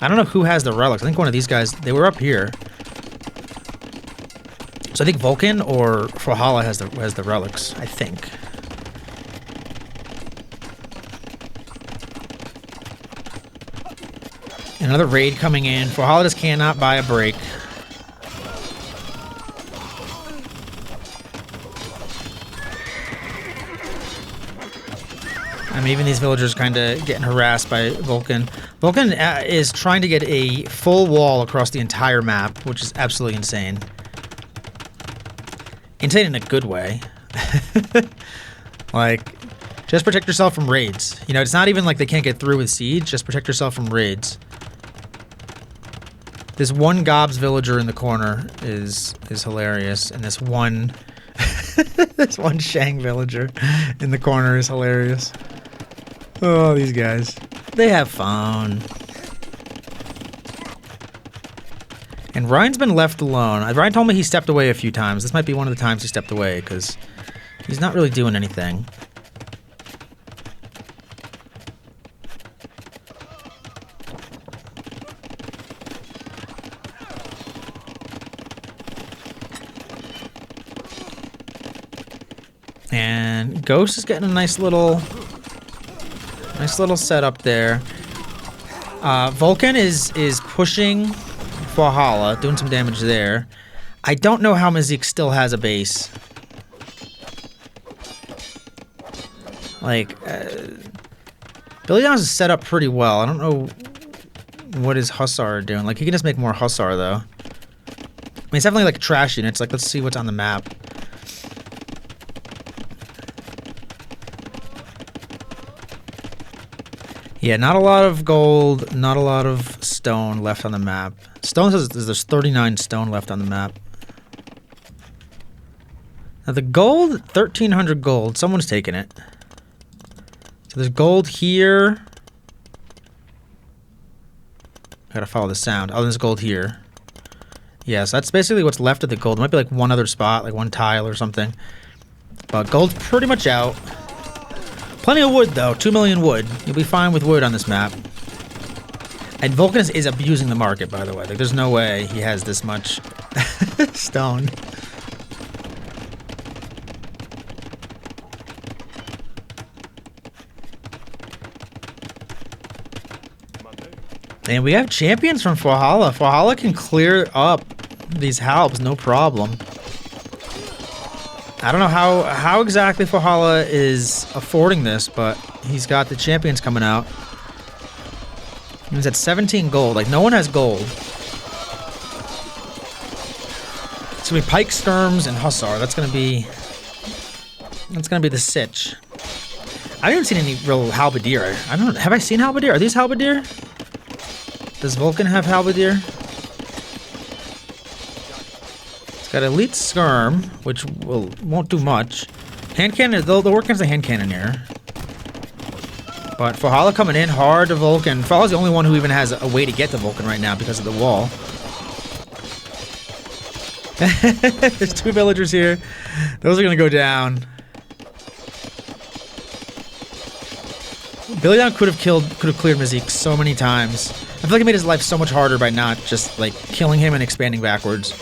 I don't know who has the relics. I think one of these guys, they were up here. So I think Volcan or Xxfuahalaxx has the relics, I think. Another raid coming in. Xxfuahalaxx just cannot buy a break. I mean, even these villagers kind of getting harassed by Volcan. Volcan is trying to get a full wall across the entire map, which is absolutely insane. Insane in a good way. Like, just protect yourself from raids. You know, it's not even like they can't get through with siege. Just protect yourself from raids. This one Gobz villager in the corner is hilarious, and this one this one Shang villager in the corner is hilarious. Oh, these guys. They have fun. And Ryan's been left alone. Ryan told me he stepped away a few times. This might be one of the times he stepped away, because he's not really doing anything. And Ghost is getting a nice little setup there. Volcan is pushing Valhalla, doing some damage there. I don't know how Meezeek still has a base. Like, BillieDownn is set up pretty well. I don't know what his Hussar are doing. Like, he can just make more Hussar, though. I mean, it's definitely like trash units. Like, let's see what's on the map. Yeah, not a lot of gold, not a lot of stone left on the map. Stone says there's 39 stone left on the map. Now the gold, 1,300 gold. Someone's taking it. So there's gold here. Gotta follow the sound. Oh, there's gold here. Yeah, so that's basically what's left of the gold. There might be like one other spot, like one tile or something. But gold's pretty much out. Plenty of wood, though. 2 million wood. You'll be fine with wood on this map. And Volcan is abusing the market, by the way. Like, there's no way he has this much stone. And we have champions from Valhalla. Valhalla can clear up these halbs, no problem. I don't know how exactly Valhalla is affording this, but he's got the champions coming out. He's at 17 gold. Like, no one has gold. It's gonna be Pike, Skirms, and Hussar. That's gonna be the sitch. I haven't seen any real halberdier. I don't know. Have I seen halberdier? Are these halberdier? Does Volcan have halberdier? Got elite skirm, which won't do much. Hand cannon, they'll work against the hand cannoneer. But Valhalla coming in hard to Volcan. Valhalla's the only one who even has a way to get to Volcan right now because of the wall. There's 2 villagers here. Those are gonna go down. BillieDownn could have cleared Meezeek so many times. I feel like it made his life so much harder by not just like killing him and expanding backwards.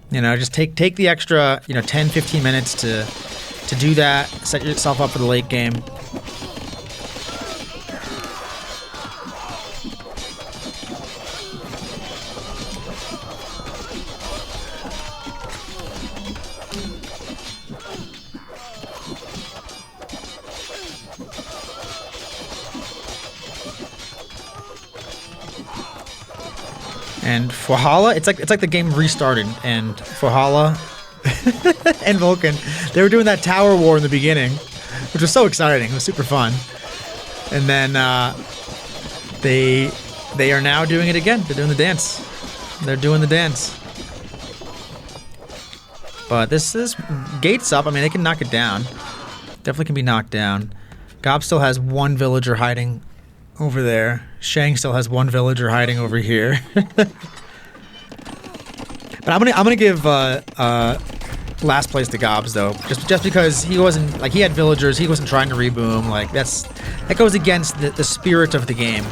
You know, just take the extra, 10, 15 minutes to do that, set yourself up for the late game. And Valhalla, it's like the game restarted, and Valhalla and Volcan, they were doing that tower war in the beginning, which was so exciting. It was super fun. And then they are now doing it again. They're doing the dance. They're doing the dance. But this is gates up. I mean, they can knock it down. Definitely can be knocked down. Gobz still has 1 villager hiding over there. Shang still has 1 villager hiding over here. But I'm gonna give last place to Gobz though, just because he wasn't he had villagers, he wasn't trying to reboom. Like that goes against the spirit of the game.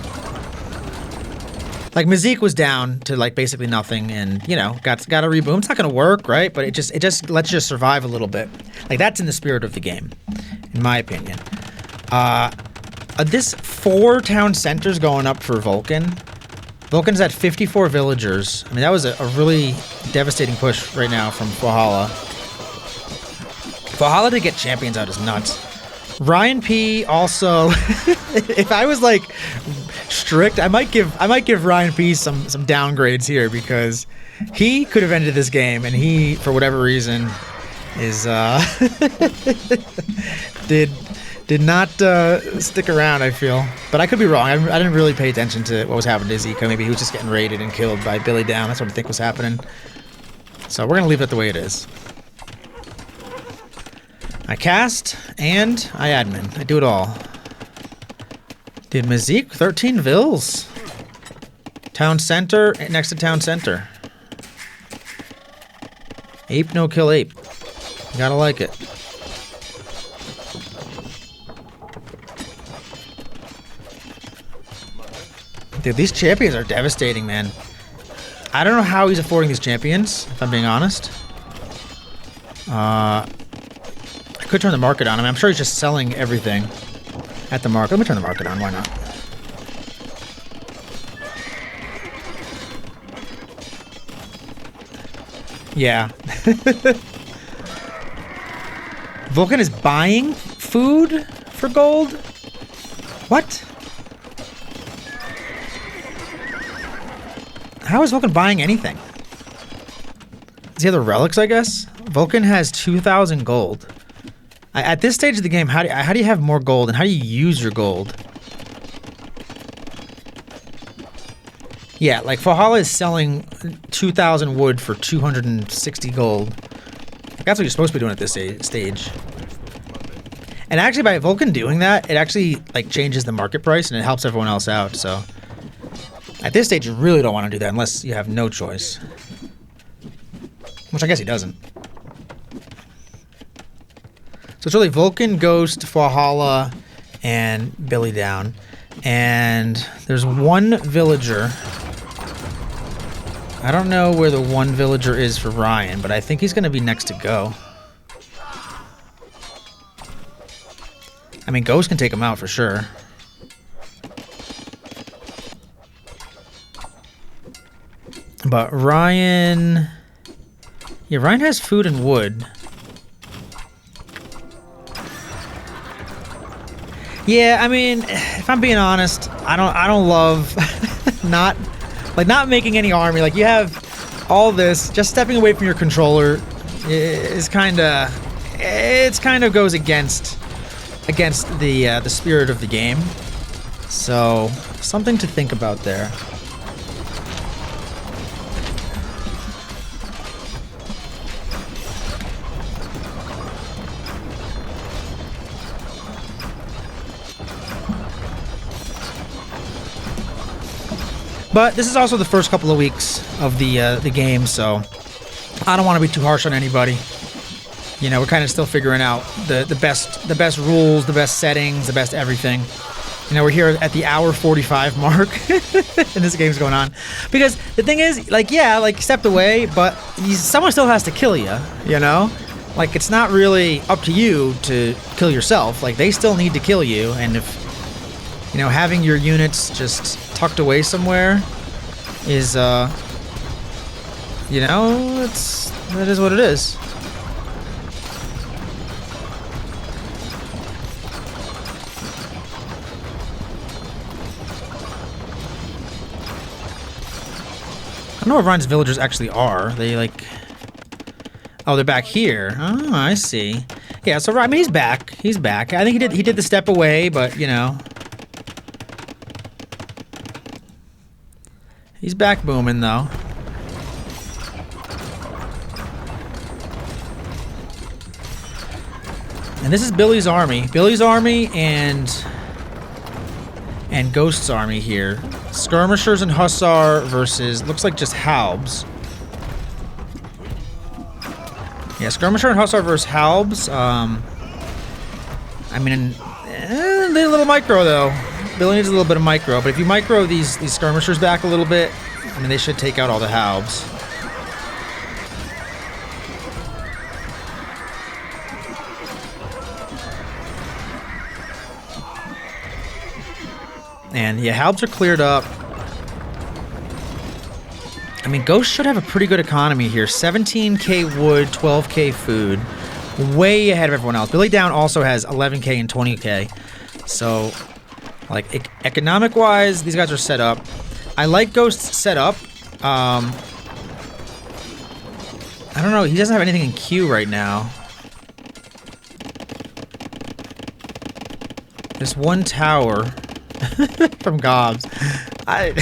Like Meezeek was down to like basically nothing, and got a reboom. It's not gonna work, right? But it just lets you survive a little bit. Like that's in the spirit of the game, in my opinion. This 4 town centers going up for Volcan. Volcan's at 54 villagers. I mean, that was a really devastating push right now from Valhalla. Valhalla to get champions out is nuts. Ryan P also, if I was like strict, I might give Ryan P some downgrades here, because he could have ended this game, and he, for whatever reason, is did not stick around, I feel. But I could be wrong. I didn't really pay attention to what was happening to Zika. Maybe he was just getting raided and killed by BillieDownn. That's what I think was happening. So we're gonna leave it the way it is. I cast, and I admin. I do it all. Did Meezeek 13 vills. Town center, next to town center. Ape, no kill ape. You gotta like it. Dude, these champions are devastating, man. I don't know how he's affording these champions, if I'm being honest. I could turn the market on him. I'm sure he's just selling everything at the market. Let me turn the market on. Why not? Yeah. Volcan is buying food for gold? What? How is Volcan buying anything? Does he have the relics, I guess? Volcan has 2,000 gold. At this stage of the game, how do you have more gold, and how do you use your gold? Yeah, like Valhalla is selling 2,000 wood for 260 gold. That's what you're supposed to be doing at this stage. And actually, by Volcan doing that, it actually like changes the market price and it helps everyone else out. So at this stage, you really don't want to do that unless you have no choice. Which I guess he doesn't. So it's really Volcan, Ghost, Valhalla, and BillieDownn. And there's one villager. I don't know where the one villager is for Ryan, but I think he's going to be next to Go. I mean, Ghost can take him out for sure. But Ryan... Yeah, Ryan has food and wood. Yeah, I mean, if I'm being honest, I don't love not making any army. Like, you have all this, just stepping away from your controller is kind of goes against the spirit of the game. So, something to think about there. But this is also the first couple of weeks of the game, so I don't want to be too harsh on anybody. You know, we're kind of still figuring out the best rules, the best settings, the best everything. You know, we're here at the hour 45 mark, and this game's going on. Because the thing is, like, yeah, like, stepped away, but someone still has to kill you, you know? Like, it's not really up to you to kill yourself. Like, they still need to kill you, and if, you know, having your units just tucked away somewhere is, you know, that is what it is. I don't know where Ryan's villagers actually are. They, like... Oh, they're back here. Oh, I see. Yeah, so, I mean, he's back. He's back. I think he did the step away, but, you know... He's back booming, though. And this is Billy's army. Billy's army and Ghost's army here. Skirmishers and Hussar versus, looks like just Halbs. Yeah, Skirmisher and Hussar versus Halbs. I mean, a little micro, though. Billy needs a little bit of micro, but if you micro these Skirmishers back a little bit, I mean, they should take out all the Halbs. And yeah, Halbs are cleared up. I mean, Ghost should have a pretty good economy here. 17k wood, 12k food. way ahead of everyone else. BillieDownn also has 11K and 20K. So, like, economic-wise, these guys are set up. I like Ghost's setup. I don't know. He doesn't have anything in queue right now. There's one tower from Gobz. I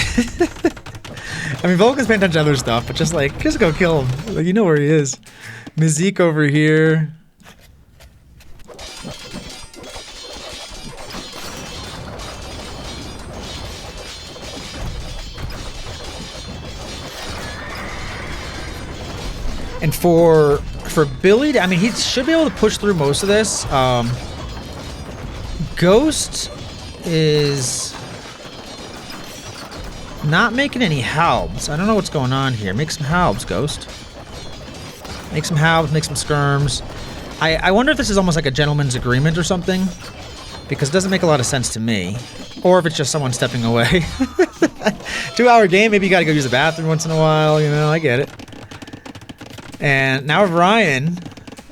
mean, Volcan's paying attention to other stuff, but just go kill him. Like, you know where he is. Meezeek over here. And for Billy, I mean, he should be able to push through most of this. Ghost is not making any halbs. I don't know what's going on here. Make some halbs, Ghost. Make some halbs, make some skirms. I wonder if this is almost like a gentleman's agreement or something, because it doesn't make a lot of sense to me. Or if it's just someone stepping away. 2-hour game, maybe you gotta go use the bathroom once in a while, you know, I get it. And now Ryan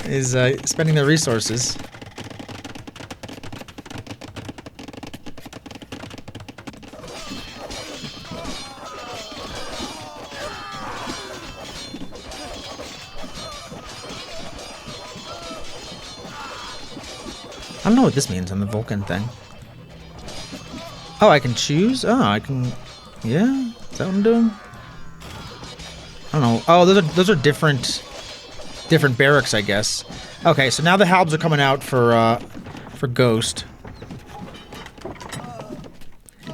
is spending their resources. I don't know what this means on the Volcan thing. Oh, I can choose? Oh, I can... Yeah? Is that what I'm doing? I don't know. Oh, those are different barracks, I guess. Okay, so now the halbs are coming out for Ghost.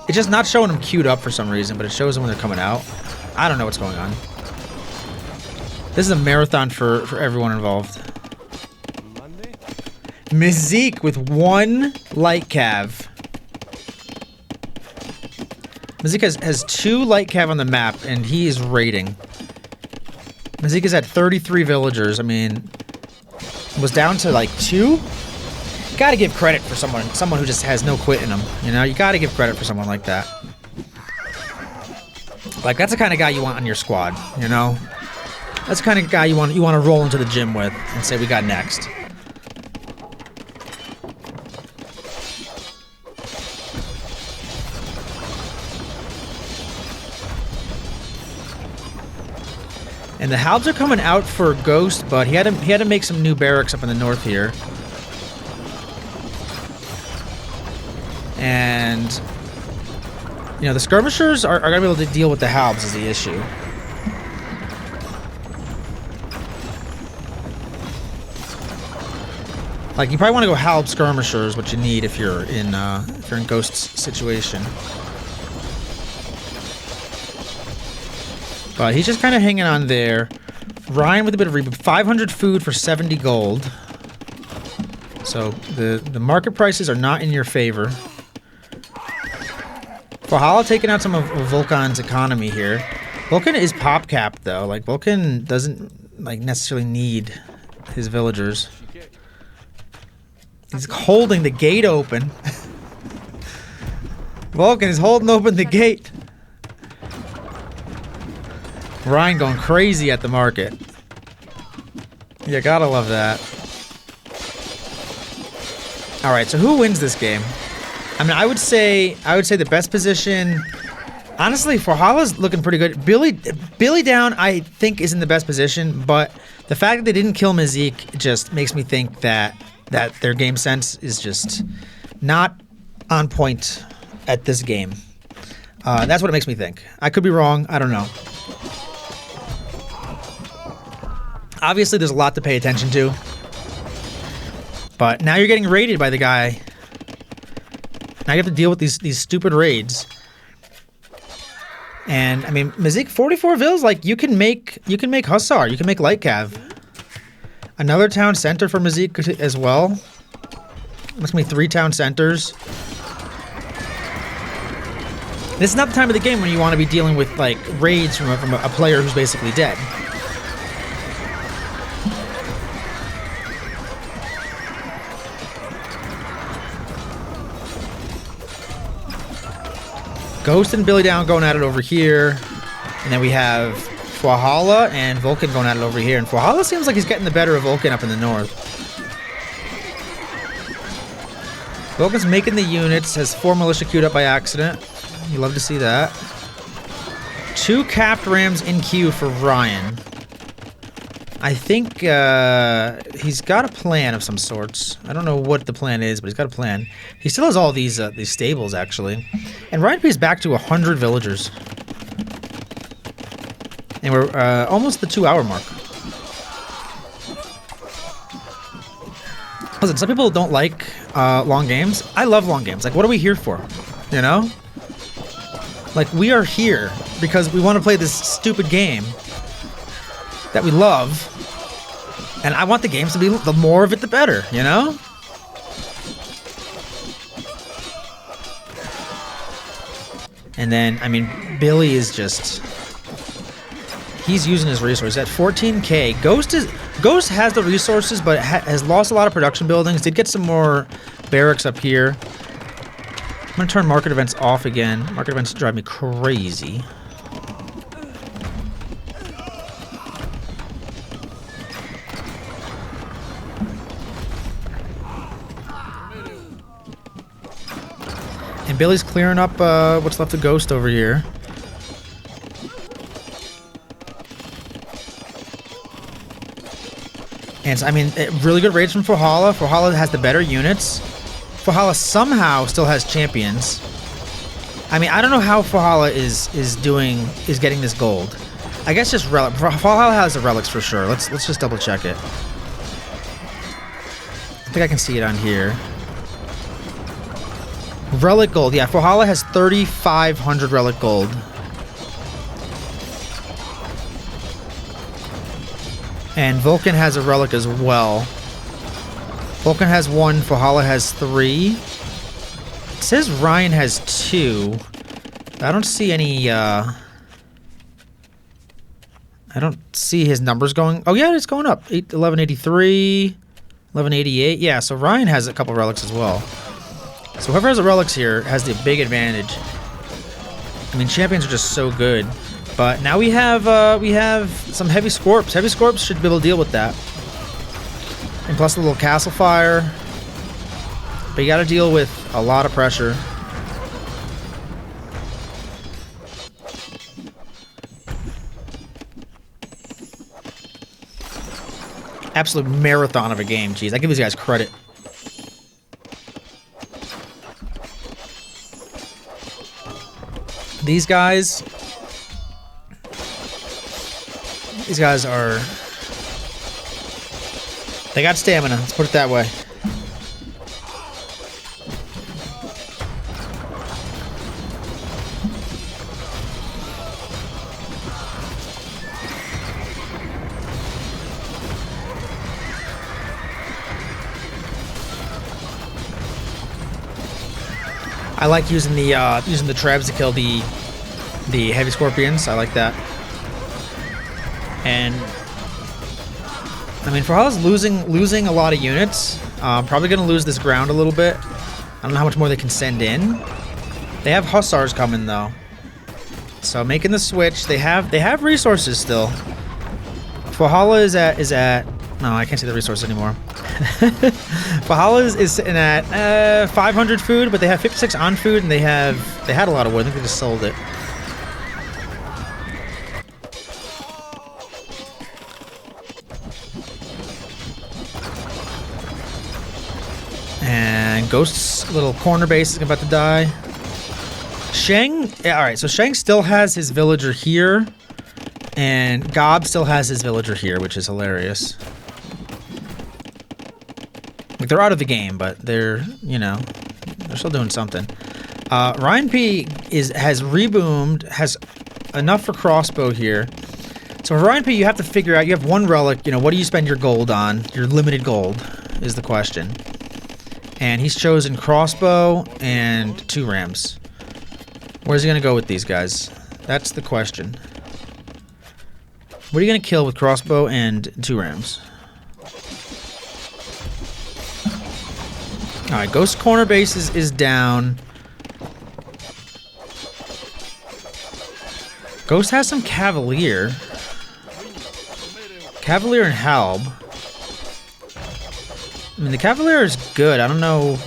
It's just not showing them queued up for some reason, but it shows them when they're coming out. I don't know what's going on. This is a marathon for everyone involved. Meezeek with 1 light cav. Meezeek has 2 light cav on the map, and he is raiding. Meezeek is at 33 villagers. I mean, was down to like 2. Gotta give credit for someone who just has no quit in them. You know, you gotta give credit for someone like that. Like, that's the kind of guy you want on your squad. You know, that's the kind of guy you want to roll into the gym with and say, we got next. And the halbs are coming out for Ghost, but he had to make some new barracks up in the north here. And you know, the skirmishers are gonna be able to deal with the halbs is the issue. Like, you probably want to go halb skirmishers, what you need if you're in Ghost's situation. But he's just kind of hanging on there. Ryan with a bit of reboot. 500 food for 70 gold. So the market prices are not in your favor. Valhalla taking out some of Volcan's economy here. Volcan is pop capped though. Like, Volcan doesn't like necessarily need his villagers. He's holding the gate open. Volcan is holding open the gate. Ryan going crazy at the market. Yeah, gotta love that. All right, so who wins this game? I mean, I would say the best position. Honestly, Valhalla's looking pretty good. BillieDownn, I think, is in the best position, but the fact that they didn't kill Meezeek just makes me think that their game sense is just not on point at this game. That's what it makes me think. I could be wrong. I don't know. Obviously, there's a lot to pay attention to. But now you're getting raided by the guy. Now you have to deal with these stupid raids. And, I mean, Meezeek, 44 vills, like, you can make Hussar. You can make Light Cav. Another town center for Meezeek as well. That's gonna be 3 town centers. This is not the time of the game when you want to be dealing with, like, raids from a player who's basically dead. Ghost and BillieDownn going at it over here. And then we have Valhalla and Volcan going at it over here. And Valhalla seems like he's getting the better of Volcan up in the north. Volcan's making the units, has 4 militia queued up by accident. You love to see that. 2 capped rams in queue for Ryan. I think he's got a plan of some sorts. I don't know what the plan is, but he's got a plan. He still has all these stables, actually. And Ryan P is back to 100 villagers. And we're almost the 2-hour mark. Listen, some people don't like long games. I love long games. Like, what are we here for? You know? Like, we are here because we want to play this stupid game that we love, and I want the games to be, the more of it the better, you know? And then, I mean, Billy is just, he's using his resources at 14k. Ghost has the resources, but has lost a lot of production buildings. Did get some more barracks up here. I'm gonna turn market events off again. Market events drive me crazy. And Billy's clearing up what's left of Ghost over here. And I mean, really good raids from Fuahala. Fuahala has the better units. Fuahala somehow still has champions. I mean, I don't know how Fuahala is getting this gold. I guess just relic. Fuahala has the relics for sure. Let's just double check it. I think I can see it on here. Relic gold. Yeah, Fuahala has 3,500 relic gold. And Volcan has a relic as well. Volcan has 1, Fuahala has 3. It says Ryan has 2. I don't see any, I don't see his numbers going. Oh yeah, it's going up. 1183, 1188. Yeah, so Ryan has a couple relics as well. So whoever has the relics here has the big advantage. I mean, champions are just so good. But now we have some heavy scorps. Heavy scorps should be able to deal with that. And plus a little castle fire. But you gotta deal with a lot of pressure. Absolute marathon of a game. Jeez, I give these guys credit. These guys are... They got stamina, let's put it that way. I like using the trebs to kill the heavy scorpions. I like that. And I mean, Fuahala's losing a lot of units. Probably gonna lose this ground a little bit. I don't know how much more they can send in. They have hussars coming though, so making the switch. They have resources still. Fuahala is at no, I can't see the resources anymore. Fuahala is sitting at 500 food, but they have 56 on food, and they had a lot of wood. I think they just sold it. And Ghost's little corner base is about to die. Shang, yeah, all right. So Shang still has his villager here, and Gobz still has his villager here, which is hilarious. Like, they're out of the game, but they're, you know, they're still doing something. Ryan P has reboomed, has enough for crossbow here. So for Ryan P, you have to figure out, you have 1 relic, you know, what do you spend your gold on? Your limited gold is the question. And he's chosen crossbow and 2 rams. Where's he gonna go with these guys? That's the question. What are you gonna kill with crossbow and 2 rams? Alright, Ghost corner base is down. Ghost has some Cavalier. Cavalier and Halb. I mean, the Cavalier is good. I don't know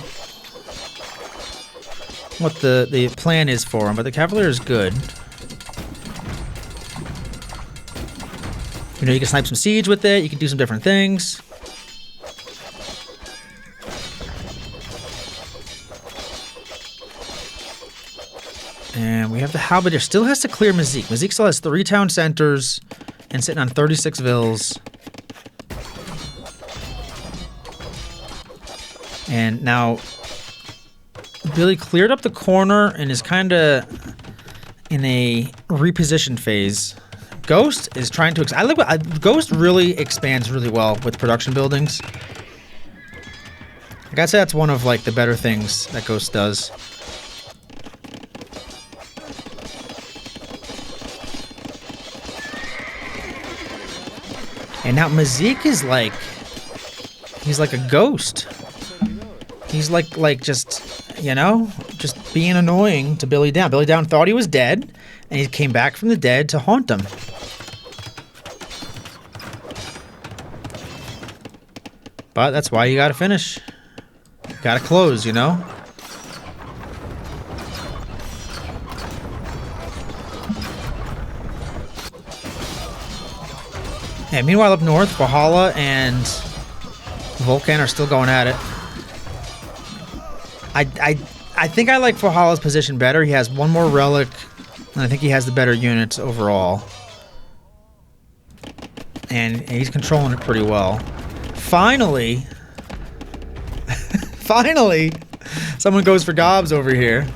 what the plan is for him, but the Cavalier is good. You know, you can snipe some siege with it. You can do some different things. And we have the Halberdier. Still has to clear Meezeek. Meezeek still has 3 town centers and sitting on 36 vills. And now Billie cleared up the corner and is kind of in a reposition phase. Ghost is trying to... I like Ghost really expands really well with production buildings. I gotta say that's one of like the better things that Ghost does. And now Meezeek is like... He's like a ghost. He's like just, you know, just being annoying to BillieDownn. BillieDownn thought he was dead, and he came back from the dead to haunt him. But that's why you gotta finish. You gotta close, you know? And meanwhile up north, Valhalla and Volcan are still going at it. I think I like Valhalla's position better. He has one more relic, and I think he has the better units overall. And he's controlling it pretty well. Finally, finally, someone goes for Gobz over here.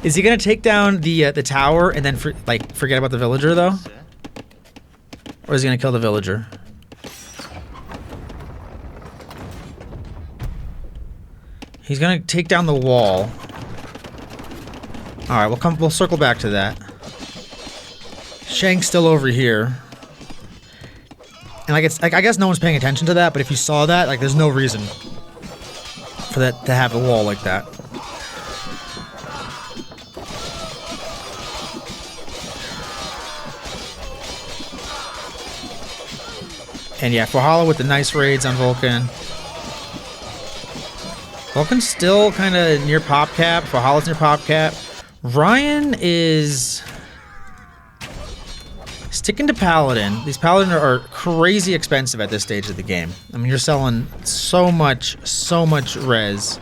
Is he gonna take down the tower and then forget about the villager though? Or is he gonna kill the villager? He's gonna take down the wall. All right, we'll circle back to that. Shank's still over here. And I guess no one's paying attention to that, but if you saw that, like, there's no reason for that to have a wall like that. And yeah, Valhalla with the nice raids on Volcan. Volcan's still kind of near pop cap. Valhalla's near pop cap. Ryan is sticking to Paladin. These Paladin are crazy expensive at this stage of the game. I mean, you're selling so much res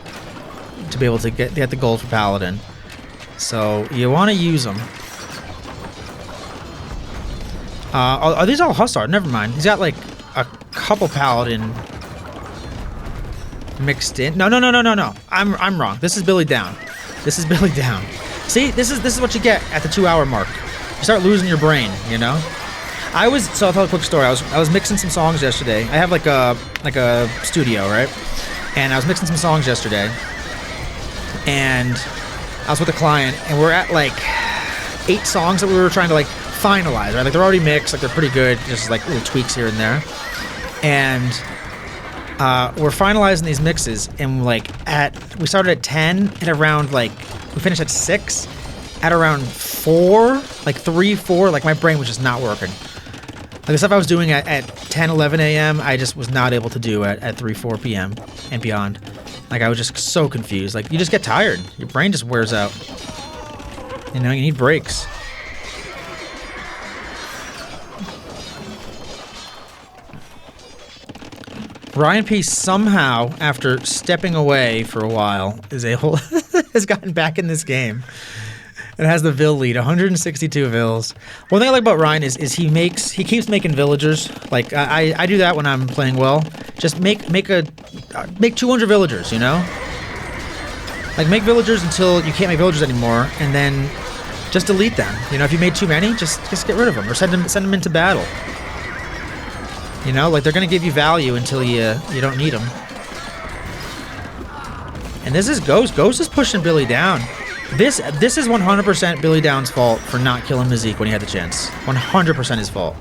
to be able to get the gold for Paladin. So you want to use them. Are these all Hussar? Never mind. He's got like a couple Paladin mixed in. No. I'm wrong. This is BillieDownn. This is BillieDownn. See, this is what you get at the 2-hour mark. You start losing your brain, you know? So I'll tell a quick story. I was mixing some songs yesterday. I have like a studio, right? And I was mixing some songs yesterday. And I was with a client, and we're at like 8 songs that we were trying to like finalize, right? Like they're already mixed, like they're pretty good, just like little tweaks here and there. And we're finalizing these mixes, and we started at 10, and around like we finished at 6. At around 4, like 3, 4, like my brain was just not working. Like the stuff I was doing at 10, 11 a.m., I just was not able to do at 3, 4 p.m. and beyond. Like I was just so confused. Like you just get tired. Your brain just wears out. You know, you need breaks. Ryan P somehow, after stepping away for a while, has gotten back in this game. It has the vill lead, 162 vills. One thing I like about Ryan is he keeps making villagers. Like I do that when I'm playing well. Just make 200 villagers, you know? Like make villagers until you can't make villagers anymore, and then just delete them. You know, if you made too many, just get rid of them or send them into battle. You know, like they're gonna give you value until you don't need them. And this is Ghost. Ghost is pushing BillieDownn. This is 100% BillieDownn's fault for not killing Meezeek when he had the chance. 100% his fault.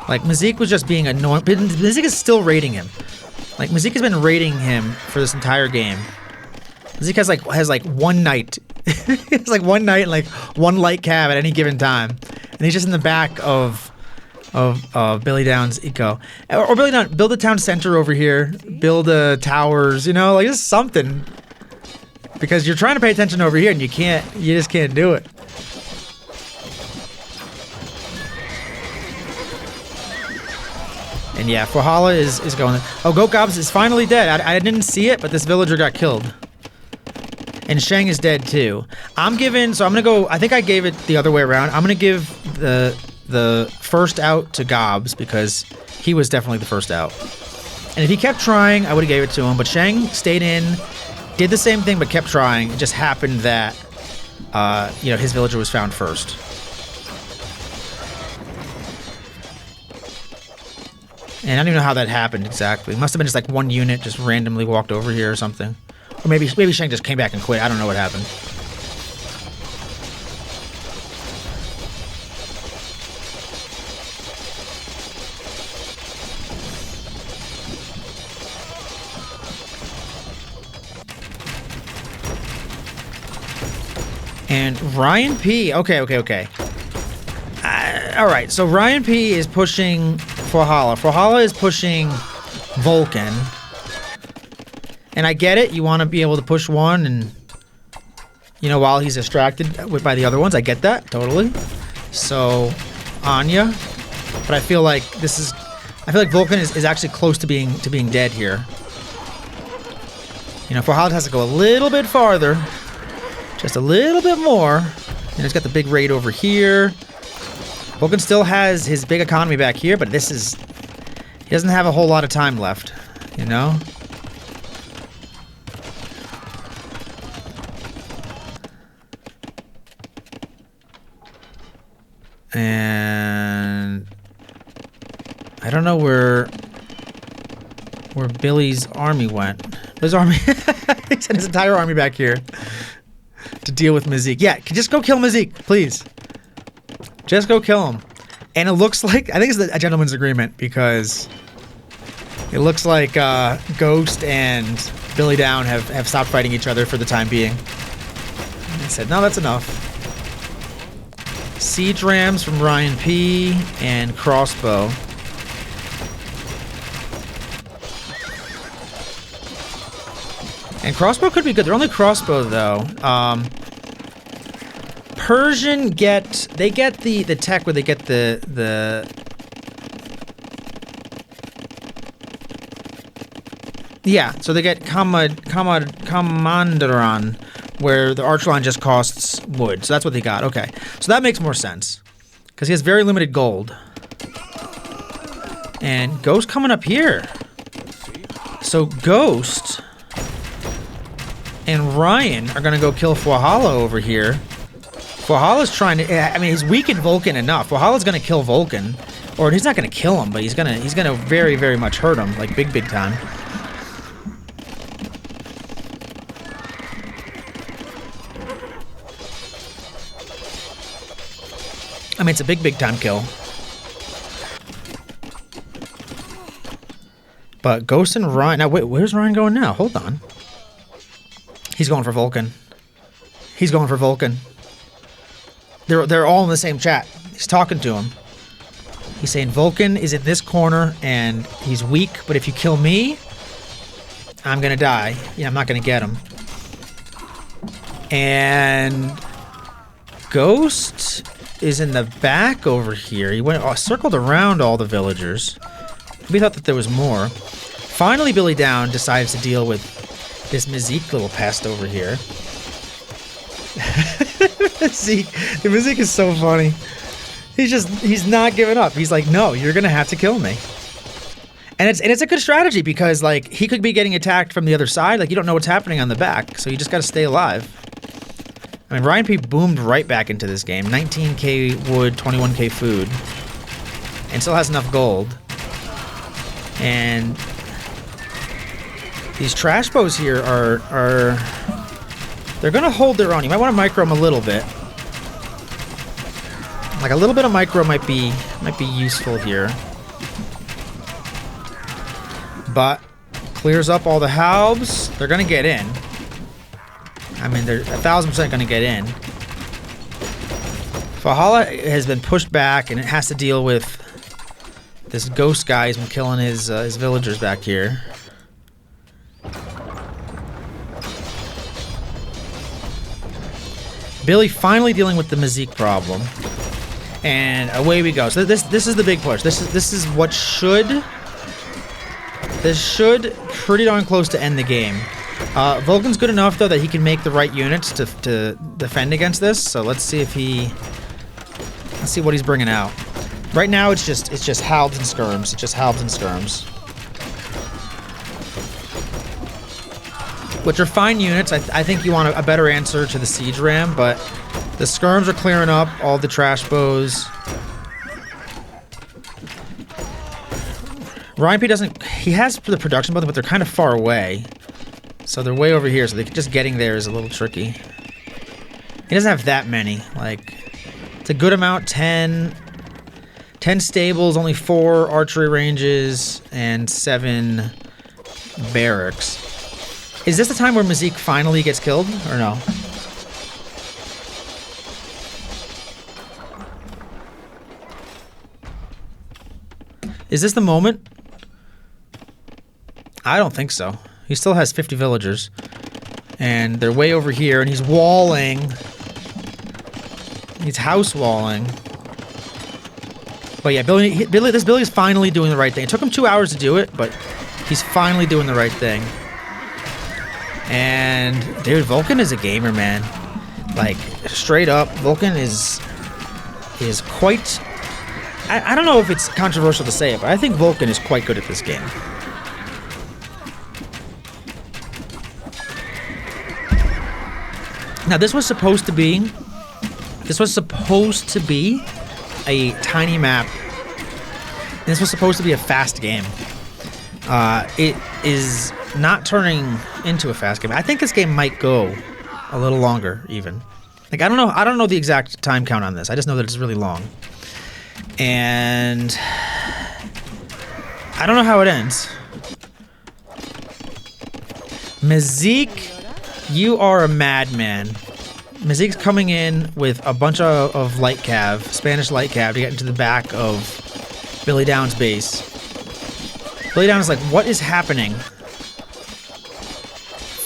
Like Meezeek was just being annoying. Meezeek is still raiding him. Like Meezeek has been raiding him for this entire game. Meezeek has like one night. It's like one night and like one light cab at any given time, and he's just in the back of BillieDown's eco. Or BillieDownn, build a town center over here. Build towers. You know, like just something. Because you're trying to pay attention over here and you can't, you just can't do it. And yeah, Fuahala is going. Oh, Gobz is finally dead. I didn't see it, but this villager got killed. And Shang is dead too. I'm giving, so I'm gonna go, I think I gave it the other way around. I'm gonna give the first out to Gobz because he was definitely the first out. And if he kept trying, I would have gave it to him, but Shang stayed in, did the same thing, but kept trying. It just happened that, you know, his villager was found first. And I don't even know how that happened exactly. It must have been just like one unit just randomly walked over here or something. Or maybe Shang just came back and quit. I don't know what happened. And Ryan P. Okay. All right, so Ryan P. is pushing Fuahala. Fuahala is pushing Volcan. And I get it. You want to be able to push one and, you know, while he's distracted by the other ones. I get that, totally. So, Anya. But I feel like this is... I feel like Volcan is actually close to being dead here. You know, Fuahala has to go a little bit farther. Just a little bit more. And he's got the big raid over here. Volcan still has his big economy back here, but this is... He doesn't have a whole lot of time left, you know? And... I don't know where Billy's army went. His army... he sent his entire army back here to deal with Meezeek. Yeah, just go kill Meezeek, please. Just go kill him. And it looks like... I think it's a gentleman's agreement, because... It looks like Ghost and BillieDownn have stopped fighting each other for the time being. And they said, no, that's enough. Siege Rams from Ryan P. and Crossbow. And Crossbow could be good. They're only Crossbow, though. Persian they get the tech where they get the yeah, so they get Commanderon, where the archer line just costs wood. So that's what they got. Okay, so that makes more sense because he has very limited gold. And Ghost coming up here. So Ghost and Ryan are gonna go kill Fuahala over here. Fuahala's trying to... I mean, he's weakened Volcan enough. Fuahala's gonna kill Volcan. Or he's not gonna kill him, but he's gonna very, very much hurt him. Like, big time. I mean, it's a big time kill. But Ghost and Ryan... Now, wait, where's Ryan going now? Hold on. He's going for Volcan. He's going for Volcan. They're all in the same chat. He's talking to him. He's saying Volcan is in this corner and he's weak, but if you kill me, I'm gonna die. Yeah, I'm not gonna get him. And Ghost is in the back over here. He went circled around all the villagers. We thought that there was more. Finally, BillieDownn decides to deal with this Meezeek little pest over here. Meezeek is so funny. He's not giving up. He's like, no, you're gonna have to kill me. And it's a good strategy because like he could be getting attacked from the other side. Like you don't know what's happening on the back, so you just gotta stay alive. I mean, Ryan P boomed right back into this game. 19k wood, 21k food, and still has enough gold. And these trash bows here are they're gonna hold their own. You might want to micro them a little bit. Like a little bit of micro might be useful here. But clears up all the halbs. They're gonna get in. I mean, they're 1000% gonna get in. Fuahala has been pushed back, and it has to deal with this ghost guy who's been killing his villagers back here. Billie finally dealing with the Meezeek problem. And away we go. So this is the big push. This is what should... This should pretty darn close to end the game. Volcan's good enough, though, that he can make the right units to defend against this. So let's see if he... Let's see what he's bringing out. Right now, it's just halbs and skirms. It's just halbs and skirms. Which are fine units. I think you want a better answer to the siege ram, but the skirms are clearing up all the trash bows. Ryan P doesn't... He has the production building, but they're kind of far away. So they're way over here, so just getting there is a little tricky. He doesn't have that many. Like, it's a good amount. 10 stables, only 4 archery ranges, and 7 barracks. Is this the time where Meezeek finally gets killed, or no? Is this the moment? I don't think so. He still has 50 villagers. And they're way over here, and he's walling. He's house walling. But yeah, Billie's finally doing the right thing. It took him 2 hours to do it, but he's finally doing the right thing. And dude, Volcan is a gamer, man. Like, straight up, Volcan is quite... I don't know if it's controversial to say it, but I think Volcan is quite good at this game. Now, this was supposed to be a tiny map. And this was supposed to be a fast game. It is not turning into a fast game. I think this game might go a little longer, even. Like, I don't know the exact time count on this. I just know that it's really long. And I don't know how it ends. Meezeek, you are a madman. Meezeek's coming in with a bunch of light cav, Spanish light cav, to get into the back of BillieDownn's base. BillieDownn is like, what is happening?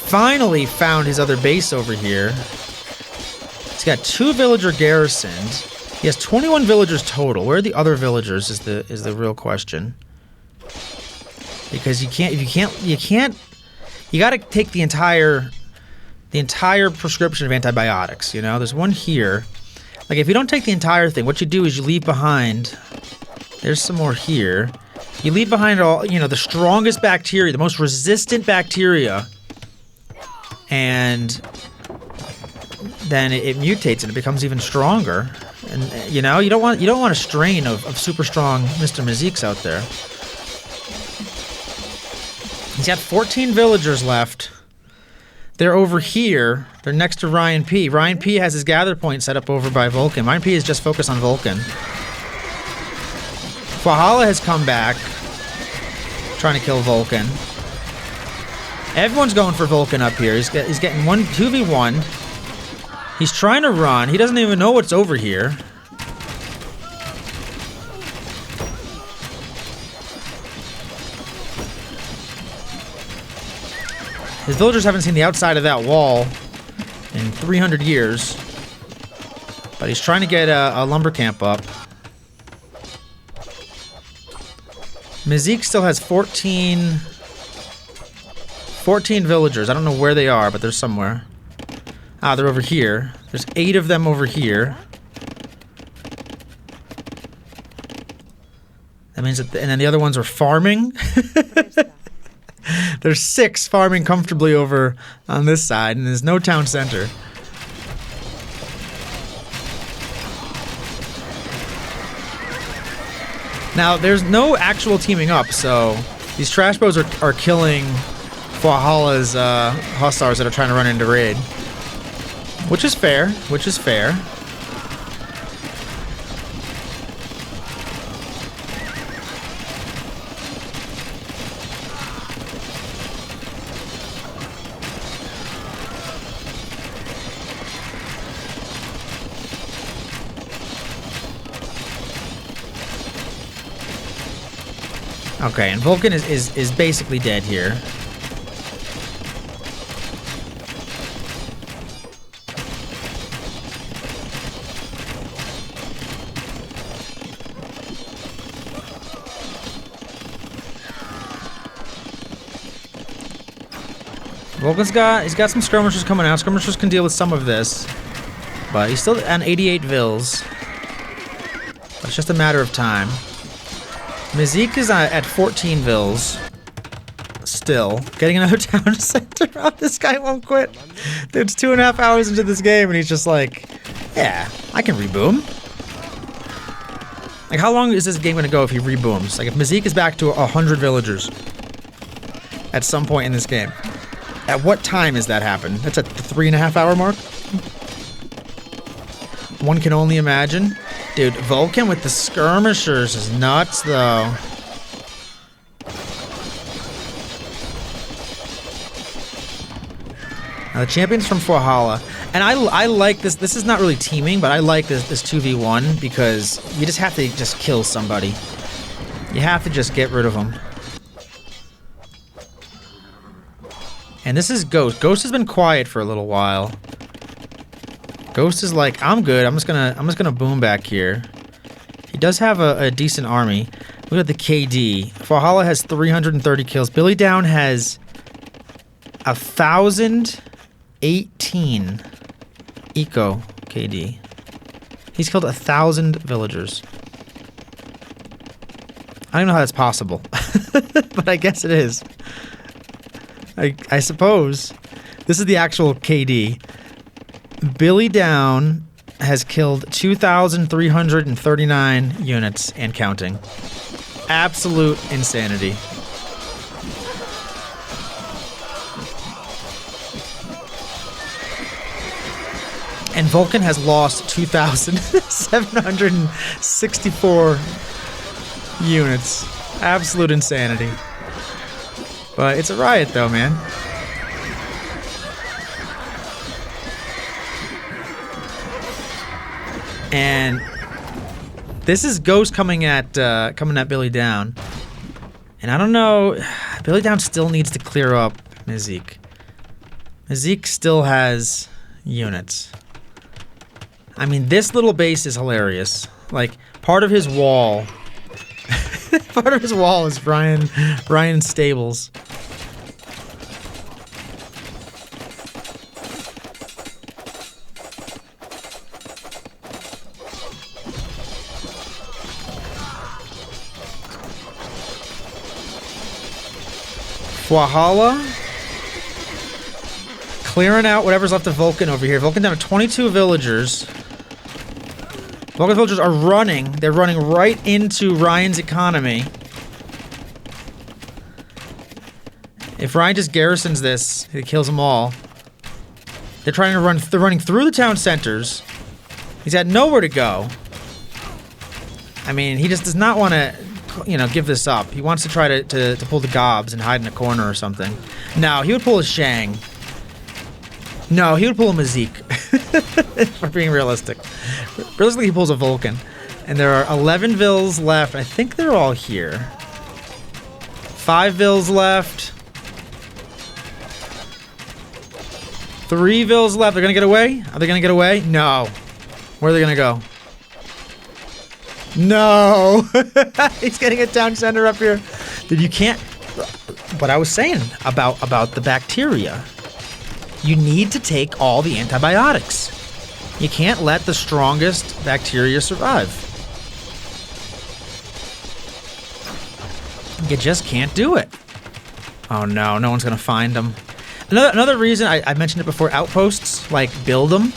Finally found his other base over here. He's got 2 villager garrisons. He has 21 villagers total. Where are the other villagers is the real question. Because you gotta take the entire prescription of antibiotics, you know? There's one here. Like, if you don't take the entire thing, what you do is you leave behind... There's some more here. You leave behind all, you know, the strongest bacteria, the most resistant bacteria. And then it mutates and it becomes even stronger. And, you know, you don't want a strain of super strong Mr. Meezeeks out there. He's got 14 villagers left. They're over here. They're next to Ryan P. Ryan P has his gather point set up over by Volcan. Ryan P is just focused on Volcan. Fuahala has come back, trying to kill Volcan. Everyone's going for Volcan up here. He's getting 2v1. He's trying to run. He doesn't even know what's over here. His villagers haven't seen the outside of that wall in 300 years. But he's trying to get a lumber camp up. Meezeek still has 14 villagers. I don't know where they are, but they're somewhere. Ah, they're over here. There's 8 of them over here. That means that, and then the other ones are farming. There's 6 farming comfortably over on this side, and there's no town center. Now, there's no actual teaming up, so these trash bows are killing Fuahala's hussars that are trying to run into raid. Which is fair, which is fair. Okay, and Volcan is basically dead here. He's got some skirmishers coming out. Skirmishers can deal with some of this. But he's still on 88 vills. But it's just a matter of time. Meezeek is at 14 vills. Still. Getting another town center. Oh, this guy won't quit. Dude, it's 2.5 hours into this game and he's just like, yeah, I can reboom. Like, how long is this game gonna go if he rebooms? Like, if Meezeek is back to 100 villagers at some point in this game, at what time is that happen? That's at the 3.5 hour mark? One can only imagine. Dude, Volcan with the skirmishers is nuts, though. Now, the champion's from Fuahala. And I like this. This is not really teaming, but I like this 2v1 because you just have to just kill somebody. You have to just get rid of them. And this is Ghost. Ghost has been quiet for a little while. Ghost is like, I'm good. I'm just gonna boom back here. He does have a decent army. Look at the KD. Fuahala has 330 kills. BillieDownn has 1,018 eco KD. He's killed 1,000 villagers. I don't know how that's possible, but I guess it is. I suppose. This is the actual KD. BillieDownn has killed 2,339 units and counting. Absolute insanity. And Volcan has lost 2,764 units. Absolute insanity. But it's a riot though, man. And this is Ghost coming at BillieDownn. And I don't know, BillieDownn still needs to clear up Meezeek. Meezeek still has units. I mean, this little base is hilarious. Like, part of his wall... part of his wall is Ryan's stables. Fuahala clearing out whatever's left of Volcan over here. Volcan down to 22 villagers. Volcan villagers are running. They're running right into Ryan's economy. If Ryan just garrisons this, he kills them all. They're trying to run. They're running through the town centers. He's had nowhere to go. I mean, he just does not want to, you know, give this up. He wants to try to pull the Gobz and hide in a corner or something. No, he would pull a Shang. No, he would pull a Meezeek. For being realistic. Realistically, he pulls a Volcan. And there are 11 vills left. I think they're all here. 5 vills left. 3 vills left. They're gonna get away? Are they gonna get away? No. Where are they gonna go? No! He's getting a town center up here. Dude, you can't... What I was saying about the bacteria. You need to take all the antibiotics. You can't let the strongest bacteria survive. You just can't do it. Oh no, no one's gonna find them. Another reason, I mentioned it before, outposts, like, build them.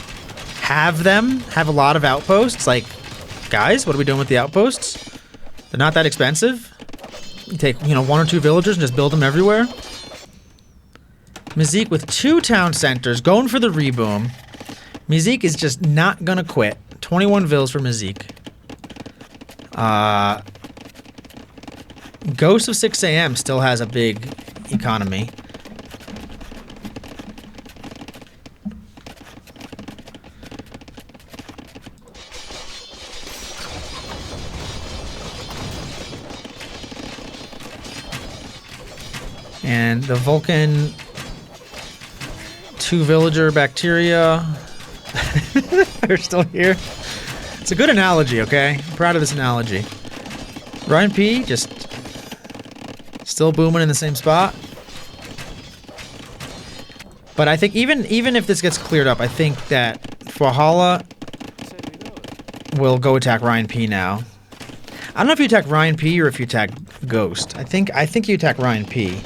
Have a lot of outposts. Like, guys, what are we doing with the outposts? They're not that expensive. You take, you know, 1 or 2 villagers and just build them everywhere. Meezeek with 2 town centers, going for the reboom. Meezeek is just not gonna quit. 21 vills for Meezeek. Ghost of 6 AM still has a big economy. And the Volcan 2 villager bacteria are still here. It's a good analogy, okay? I'm proud of this analogy. Ryan P just still booming in the same spot. But I think even if this gets cleared up, I think that Fuahala will go attack Ryan P now. I don't know if you attack Ryan P or if you attack Ghost. I think you attack Ryan P.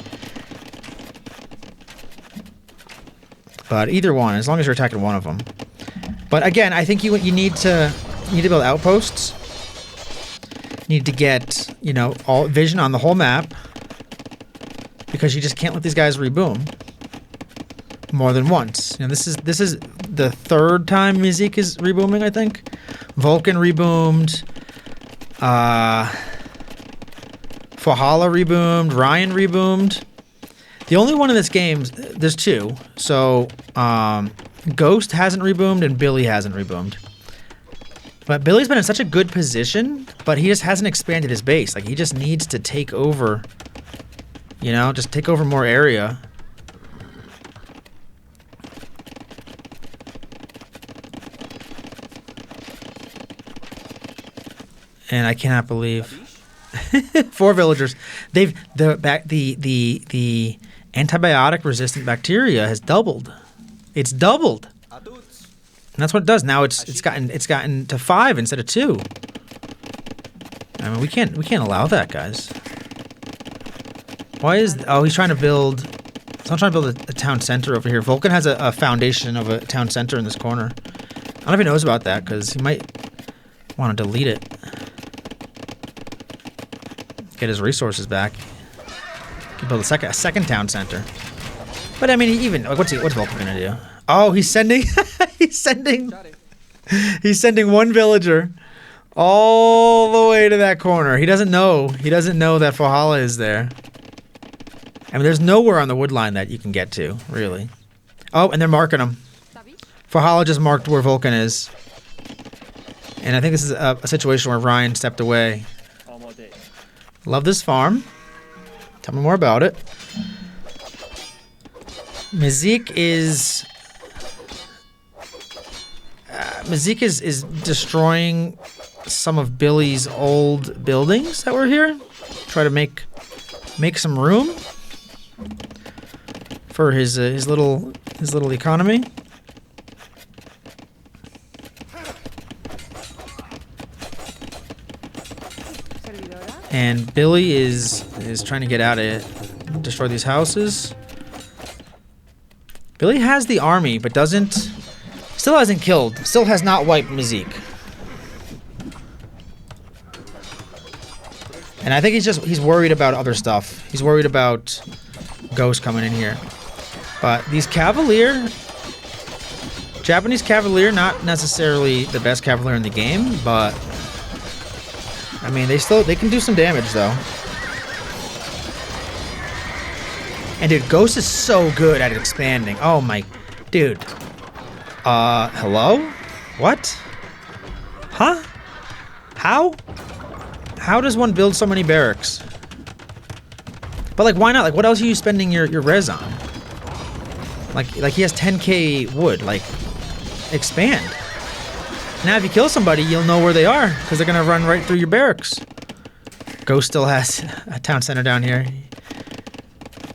But either one, as long as you're attacking one of them. But again, I think you need to build outposts. You need to get, you know, all vision on the whole map, because you just can't let these guys reboom more than once. You know, this is the third time Meezeek is rebooming, I think. Volcan reboomed. Fuahala reboomed. Ryan reboomed. The only one in this game, there's two. So, Ghost hasn't reboomed and Billie hasn't reboomed. But Billie's been in such a good position, but he just hasn't expanded his base. Like, he just needs to take over, you know, just take over more area. And I cannot believe 4 villagers. The antibiotic resistant bacteria has doubled. It's doubled. And that's what it does. Now it's gotten to 5 instead of 2. I mean, we can't allow that, guys. Why is he's trying to build someone's trying to build a town center over here. Volcan has a foundation of a town center in this corner. I don't know if he knows about that, because he might want to delete it. Get his resources back. Can build a second town center. But I mean, even like, what's Volcan gonna do? Oh, he's sending he's sending one villager all the way to that corner. He doesn't know that Fuahala is there. I mean, there's nowhere on the wood line that you can get to, really. Oh, and they're marking him. Fuahala just marked where Volcan is. And I think this is a situation where Ryan stepped away. Love this farm. Tell me more about it. Meezeek is destroying some of Billie's old buildings that were here. Try to make some room for his little economy. And Billie is trying to get out of it, destroy these houses. Billie has the army, but still hasn't killed, still has not wiped Meezeek. And I think he's worried about other stuff. He's worried about Ghost coming in here. But these Japanese Cavalier, not necessarily the best Cavalier in the game, but I mean, they can do some damage, though. And dude, Ghost is so good at expanding. Oh my, dude. Hello? What? Huh? How? How does one build so many barracks? But like, why not? Like, what else are you spending your res on? Like he has 10k wood. Like, expand. Now, if you kill somebody, you'll know where they are, because they're gonna run right through your barracks. Ghost still has a town center down here,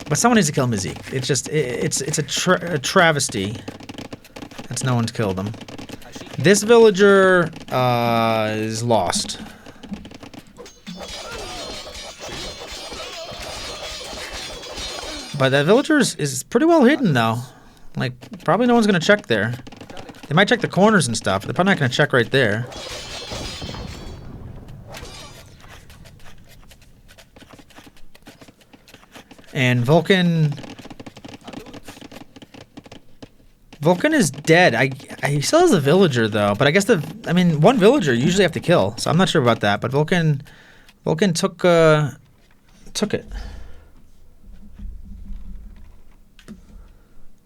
but someone needs to kill Meezeek. It's just it's a travesty. That's no one's killed him. This villager is lost. But that villager is pretty well hidden, though. Like, probably no one's gonna check there. They might check the corners and stuff, but they're probably not going to check right there. And Volcan is dead. He still has a villager, though. But I guess one villager you usually have to kill, so I'm not sure about that. But Volcan took it.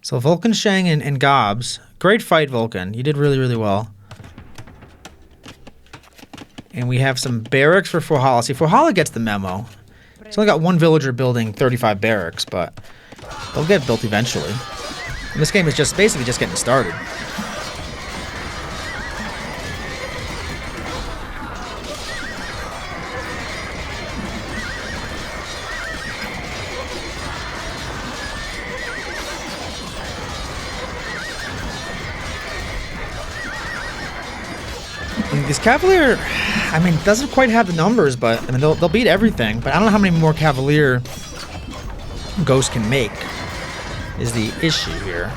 So Volcan, Shang, and Gobz. Great fight, Volcan. You did really, really well. And we have some barracks for Fuahala. See, Fuahala gets the memo. He's only got one villager building 35 barracks, but they'll get built eventually. And this game is basically just getting started. This Cavalier, I mean, doesn't quite have the numbers, but I mean, they'll beat everything. But I don't know how many more Cavalier Ghost can make. Is the issue here.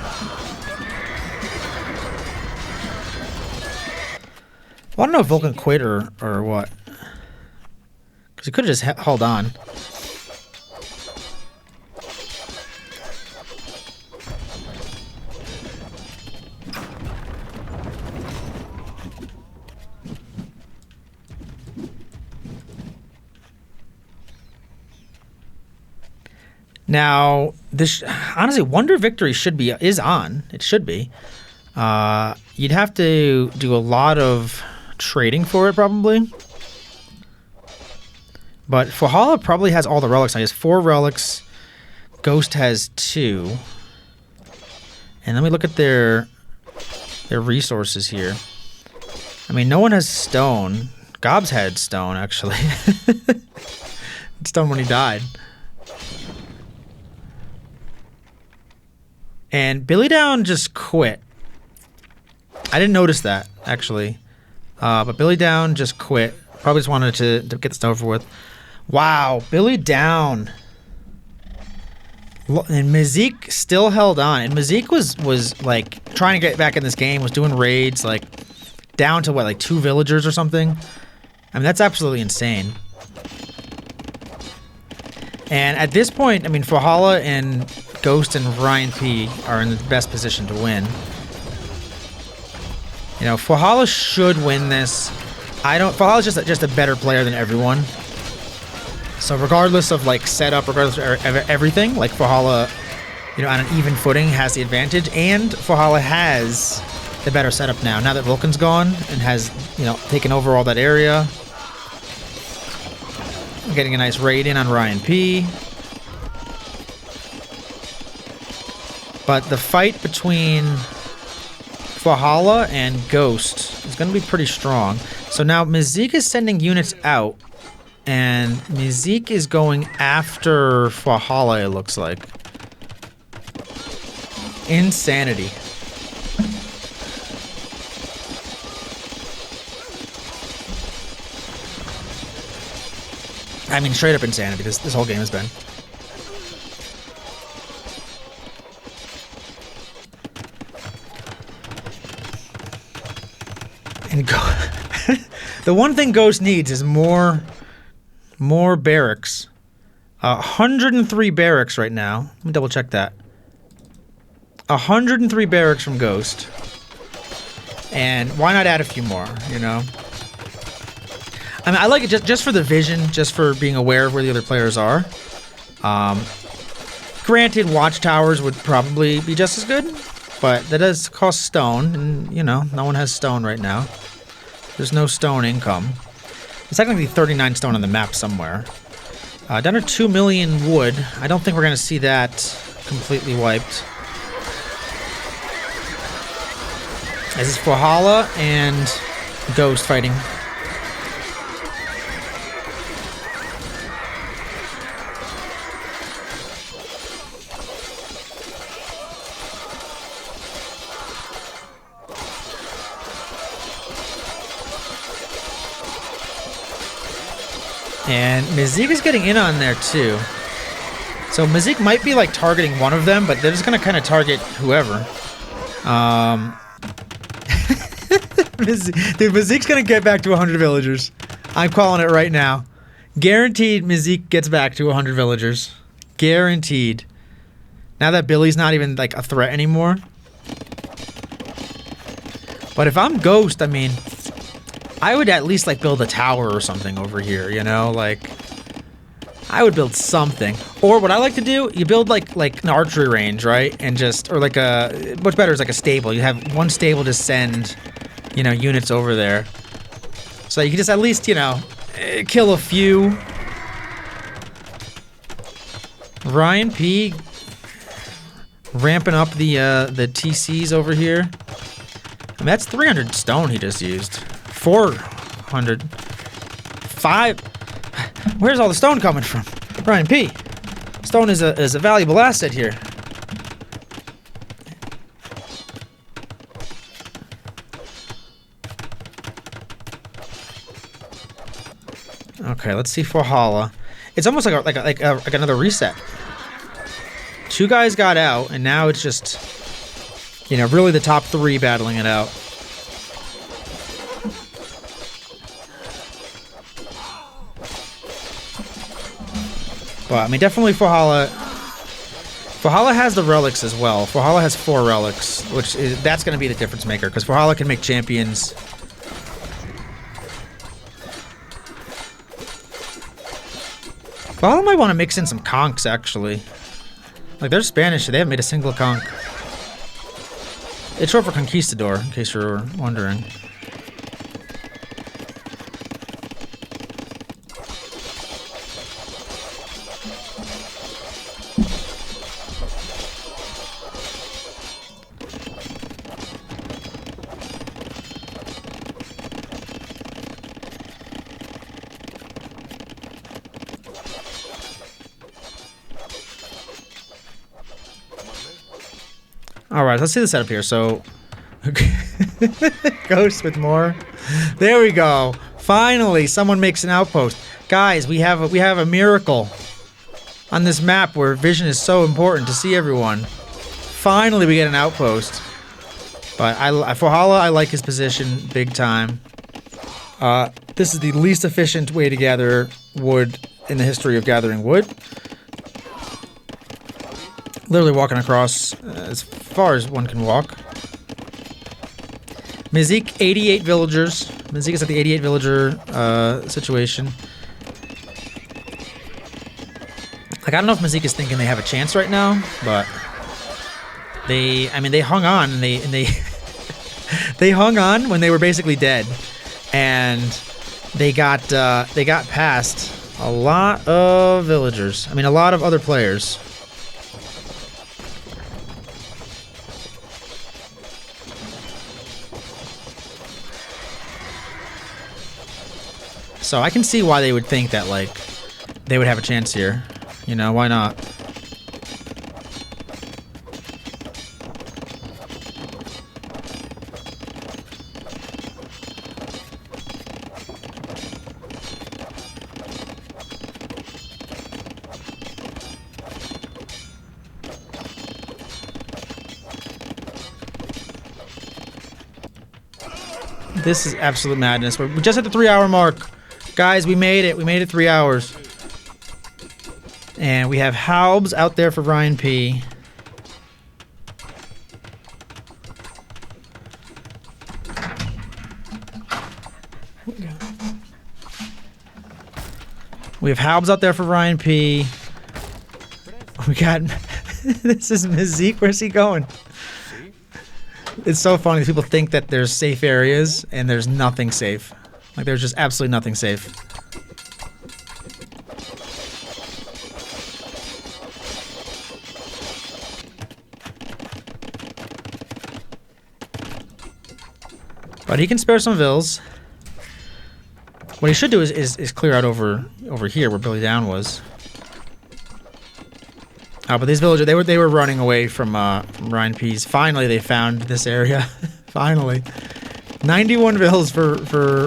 Well, I don't know if Volcan quit or what. Because he could have just held on. Now, this honestly, Wonder Victory is on. It should be. You'd have to do a lot of trading for it, probably. But Fuahala probably has all the relics. He has 4 relics. Ghost has 2. And let me look at their resources here. I mean, no one has stone. Gobz had stone, actually. Stone when he died. And BillieDownn just quit. I didn't notice that, actually. But BillieDownn just quit. Probably just wanted to get this over with. Wow, BillieDownn. And Meezeek still held on. And Meezeek was like trying to get back in this game, was doing raids, like down to what, like 2 villagers or something? I mean, that's absolutely insane. And at this point, I mean, Fuahala and Ghost and Ryan P are in the best position to win. You know, Fuahala should win this. Fuahala's just a better player than everyone. So regardless of like setup, regardless of everything, like Fuahala, you know, on an even footing has the advantage, and Fuahala has the better setup now. Now that Volcan's gone and has, you know, taken over all that area. Getting a nice raid in on Ryan P. But the fight between Fuahala and Ghost is going to be pretty strong. So now Meezeek is sending units out, and Meezeek is going after Fuahala, it looks like. Insanity. I mean, straight up insanity, this whole game has been. And the one thing Ghost needs is more barracks. 103 barracks right now. Let me double check that. 103 barracks from Ghost. And why not add a few more, you know? I mean, I like it just for the vision, just for being aware of where the other players are. Granted, watchtowers would probably be just as good, but that does cost stone, and, you know, no one has stone right now. There's no stone income. There's technically 39 stone on the map somewhere. Down to 2 million wood. I don't think we're going to see that completely wiped. This is Fuahala and Ghost fighting. And Meezeek is getting in on there too. So Meezeek might be like targeting one of them, but they're just gonna kind of target whoever. Dude, Meezeek's gonna get back to 100 villagers. I'm calling it right now. Guaranteed Meezeek gets back to 100 villagers. Guaranteed. Now that Billie's not even like a threat anymore. But if I'm Ghost, I mean, I would at least like build a tower or something over here, you know, like I would build something. Or what I like to do, you build like an archery range, right? And just, or like what's better is like a stable. You have one stable to send, you know, units over there. So you can just at least, you know, kill a few. Ryan P ramping up the TCs over here. I mean, that's 300 stone he just used. 400. 5. Where's all the stone coming from? Ryan P. Stone is a valuable asset here. Okay, let's see Valhalla. It's almost like another reset. 2 guys got out, and now it's just, you know, really the top 3 battling it out. But I mean, definitely Valhalla. Valhalla has the relics as well. Valhalla has 4 relics, that's going to be the difference maker because Valhalla can make champions. Valhalla might want to mix in some conks, actually. Like, they're Spanish, so they haven't made a single conk. It's short for conquistador, in case you're wondering. All right, let's see the setup here. So, Ghost with more. There we go. Finally, someone makes an outpost. Guys, we have a miracle on this map where vision is so important to see everyone. Finally, we get an outpost. But Valhalla, I like his position big time. This is the least efficient way to gather wood in the history of gathering wood. Literally walking across as far as one can walk. Meezeek, 88 villagers. Meezeek is at the 88 villager situation. Like, I don't know if Meezeek is thinking they have a chance right now, but they hung on and they they hung on when they were basically dead, and they got past a lot of villagers. I mean, a lot of other players. So I can see why they would think that, like, they would have a chance here. You know, why not? This is absolute madness. We just hit the 3-hour mark. Guys, we made it. We made it 3 hours. And we have Halbs out there for Ryan P. We have Halbs out there for Ryan P. We got... This is Meezeek. Where's he going? It's so funny. People think that there's safe areas, and there's nothing safe. Like, there's just absolutely nothing safe. But he can spare some vills. What he should do is clear out over here where BillieDownn was. Oh, but these villagers, they were running away from Ryan P's. Finally, they found this area. Finally. 91 vills for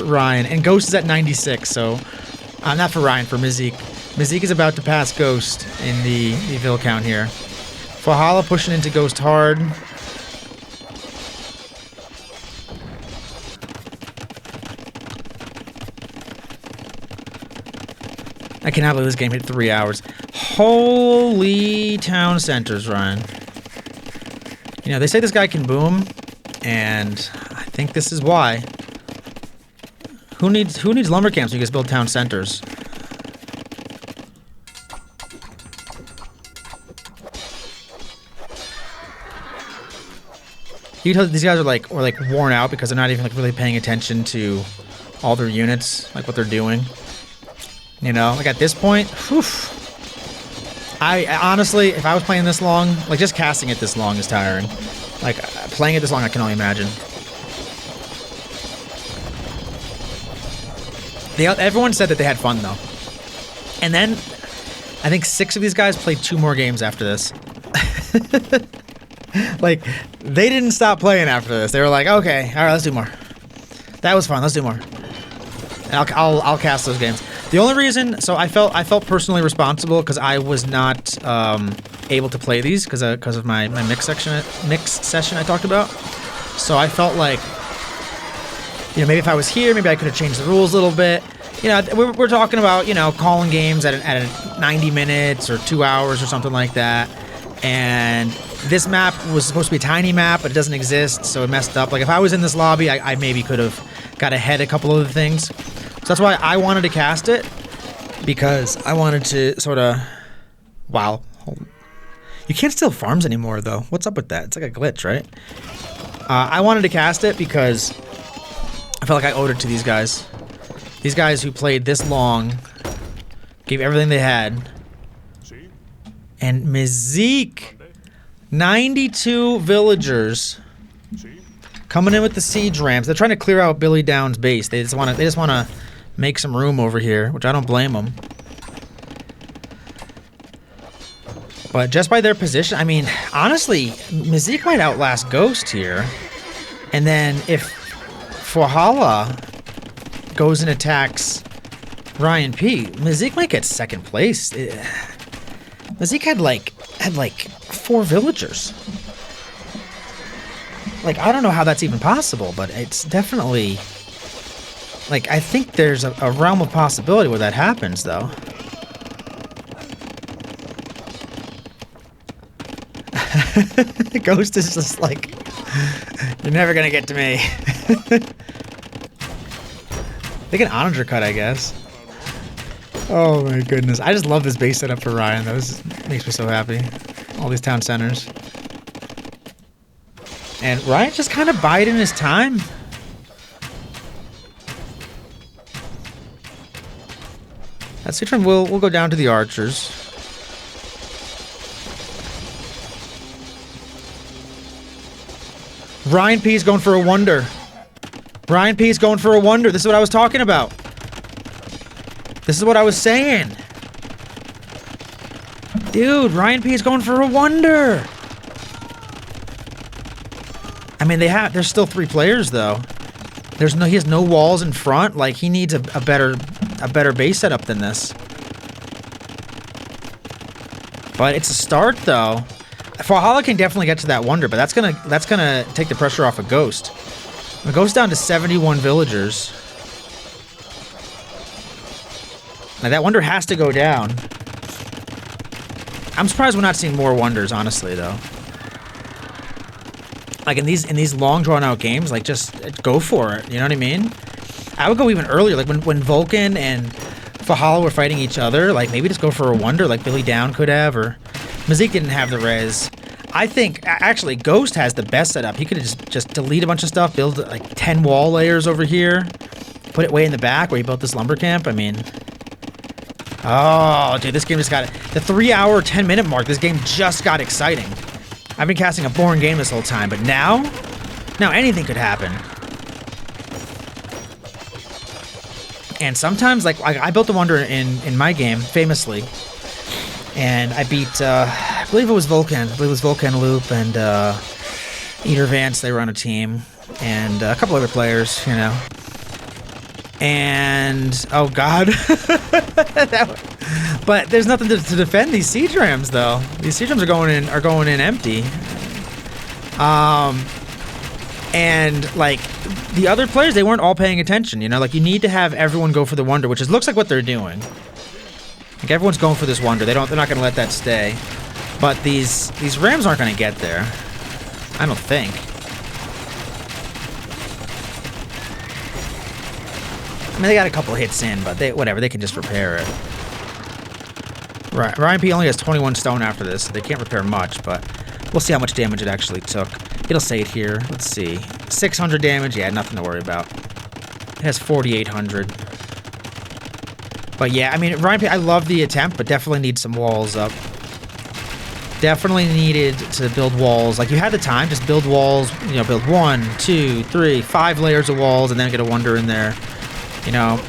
Ryan, and Ghost is at 96, so... not for Ryan, for Meezeek. Meezeek is about to pass Ghost in the vill count here. Valhalla pushing into Ghost hard. I cannot believe this game hit 3 hours. Holy town centers, Ryan. You know, they say this guy can boom, and I think this is why. Who needs lumber camps when you just build town centers? You can tell these guys are like worn out because they're not even like really paying attention to all their units, like what they're doing. You know, like at this point, whew, I honestly, if I was playing this long, like just casting it this long is tiring. Like playing it this long, I can only imagine. Everyone said that they had fun though. And then I think 6 of these guys played 2 more games after this. Like they didn't stop playing after this. They were like, okay, all right, let's do more. That was fun. Let's do more. And I'll cast those games. The only reason, so I felt personally responsible because I was not able to play these because of my mix session I talked about. So I felt like, you know, maybe if I was here, maybe I could have changed the rules a little bit. You know, we're talking about, you know, calling games at 90 minutes or 2 hours or something like that. And this map was supposed to be a tiny map, but it doesn't exist, so it messed up. Like, if I was in this lobby, I maybe could have got ahead a couple of the things. So that's why I wanted to cast it, because I wanted to sort of... Wow. You can't steal farms anymore, though. What's up with that? It's like a glitch, right? I wanted to cast it because I felt like I owed it to these guys. These guys who played this long, gave everything they had. And Meezeek, 92 villagers coming in with the siege rams. They're trying to clear out BillieDown's base. They just want to make some room over here, which I don't blame them. But just by their position, I mean, honestly, Meezeek might outlast Ghost here. And then if Fuahala goes and attacks Ryan P, Meezeek might get second place. Meezeek had like 4 villagers. Like, I don't know how that's even possible, but it's definitely, like, I think there's a realm of possibility where that happens, though. Ghost is just like, you're never gonna get to me. They can onager cut, I guess. Oh my goodness. I just love this base setup for Ryan. That makes me so happy. All these town centers. And Ryan's just kind of biding his time. That's the turn. We'll go down to the archers. Ryan P's going for a wonder. Ryan P's going for a wonder. This is what I was talking about. This is what I was saying. Dude, Ryan P is going for a wonder. I mean, there's still 3 players though. He has no walls in front. Like, he needs a better base setup than this. But it's a start though. Fuahala can definitely get to that wonder, but that's gonna take the pressure off of Ghost. The Ghost down to 71 villagers. Now that wonder has to go down. I'm surprised we're not seeing more wonders, honestly, though. Like in these long drawn out games, like just go for it. You know what I mean? I would go even earlier, like when Volcan and Fuahala were fighting each other. Like maybe just go for a wonder, like BillieDownn could have, or Meezeek didn't have the res. I think actually Ghost has the best setup. He could just delete a bunch of stuff, build like 10 wall layers over here, put it way in the back where he built this lumber camp. I mean. Oh, dude, this game just got... The 3-hour, 10-minute mark, this game just got exciting. I've been casting a boring game this whole time, but now anything could happen. And sometimes, like, I built a wonder in my game, famously. And I beat, I believe it was Volcan. I believe it was VolcanLoup and Eater Vance. They were on a team. And a couple other players, you know. And oh god. But there's nothing to defend these siege rams though. These siege rams are going in empty. And like the other players, they weren't all paying attention, you know, like you need to have everyone go for the wonder, which looks like what they're doing. Like everyone's going for this wonder. They're not gonna let that stay. But these rams aren't gonna get there. I don't think. I mean, they got a couple hits in, but whatever, they can just repair it. Right, Ryan P only has 21 stone after this, so they can't repair much, but we'll see how much damage it actually took. It'll say it here. Let's see. 600 damage, yeah, nothing to worry about. It has 4,800. But yeah, I mean, Ryan P, I love the attempt, but definitely need some walls up. Definitely needed to build walls. Like, you had the time, just build walls, you know, build 1, 2, 3, 5 layers of walls, and then get a wonder in there. You know.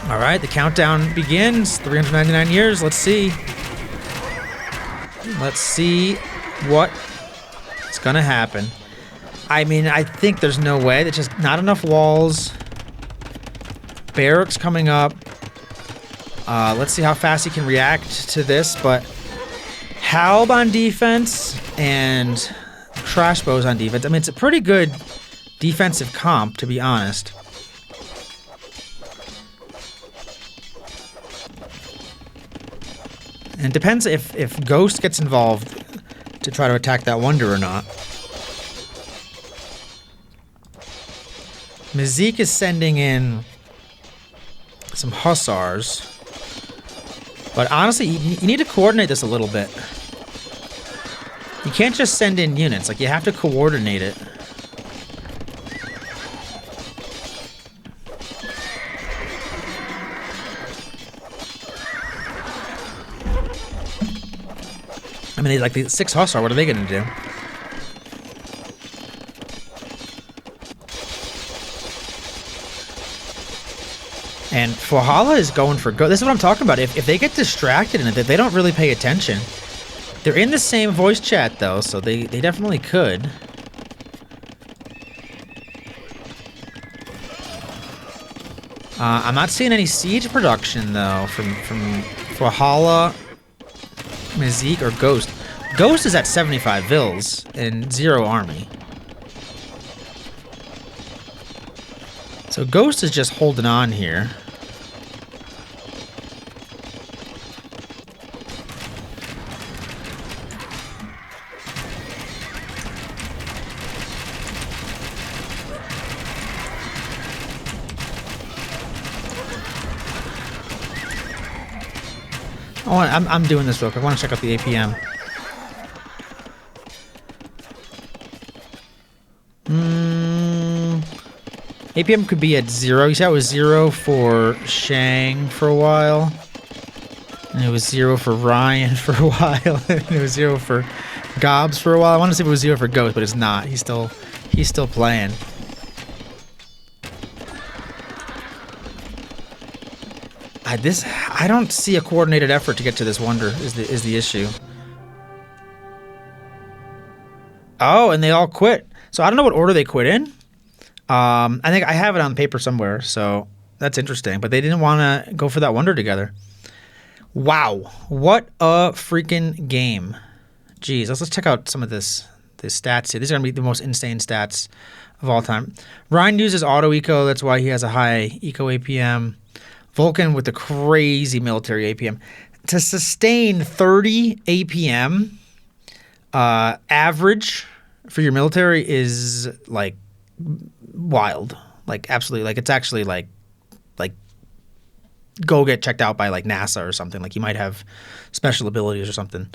All right, the countdown begins. 399 years. Let's see. Let's see what's gonna happen. I mean, I think there's no way. There's just not enough walls. Barracks coming up. Let's see how fast he can react to this, but Halb on defense and Trashbows on defense. I mean, it's a pretty good defensive comp, to be honest. And it depends if Ghost gets involved to try to attack that Wonder or not. Meezeek is sending in some Hussars. But honestly, you need to coordinate this a little bit. You can't just send in units. Like, you have to coordinate it. I mean, like the 6 Hussar, what are they going to do? And Fuahala is going for Ghost. This is what I'm talking about. If they get distracted and if they don't really pay attention, they're in the same voice chat though, so they definitely could. I'm not seeing any siege production though from Fuahala, Meezeek, or Ghost. Ghost is at 75 vills and 0 army. So Ghost is just holding on here. Oh, I'm doing this real quick. I want to check out the APM. APM could be at 0. You see how it was 0 for Shang for a while? And it was 0 for Ryan for a while. And it was 0 for Gobz for a while. I want to see if it was 0 for Ghost, but it's not. He's still playing. I don't see a coordinated effort to get to this Wonder is the issue. Oh, and they all quit. So I don't know what order they quit in. I think I have it on paper somewhere, so that's interesting. But they didn't want to go for that Wonder together. Wow, what a freaking game! Jeez, let's check out some of the stats here. These are gonna be the most insane stats of all time. Ryan uses auto eco, that's why he has a high eco APM. Volcan with the crazy military APM. To sustain 30 APM average for your military is like wild. Like absolutely, like it's actually like go get checked out by like NASA or something. Like you might have special abilities or something.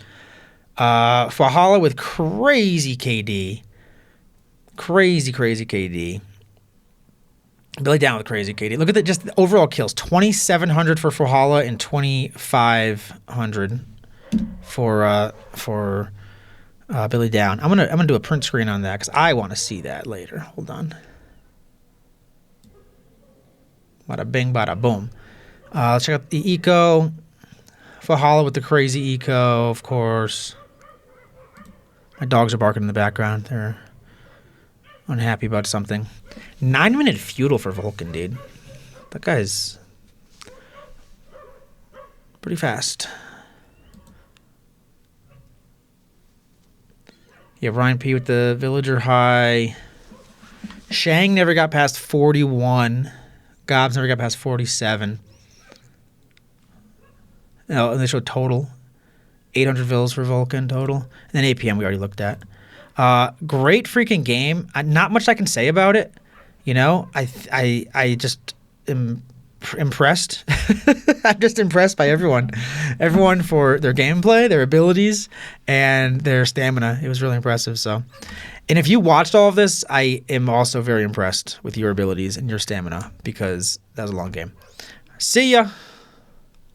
Fuahala with crazy KD. Crazy KD. BillieDownn with crazy KD. Look at just the overall kills. 2,700 for Fuahala and 2,500 for BillieDownn. I'm gonna do a print screen on that because I want to see that later. Hold on. Bada bing, bada boom. Let's check out the eco. Fuahala with the crazy eco, of course. My dogs are barking in the background. They're unhappy about something. 9-minute feudal for Volcan, dude. That guy's pretty fast. Yeah, Ryan P with the villager high. Shang never got past 41. Gobz never got past 47. No, and they showed total. 800 vills for Volcan total. And then APM we already looked at. Great freaking game. Not much I can say about it. You know, I just am impressed. I'm just impressed by everyone. Everyone for their gameplay, their abilities, and their stamina. It was really impressive. So, and if you watched all of this, I am also very impressed with your abilities and your stamina because that was a long game. See ya.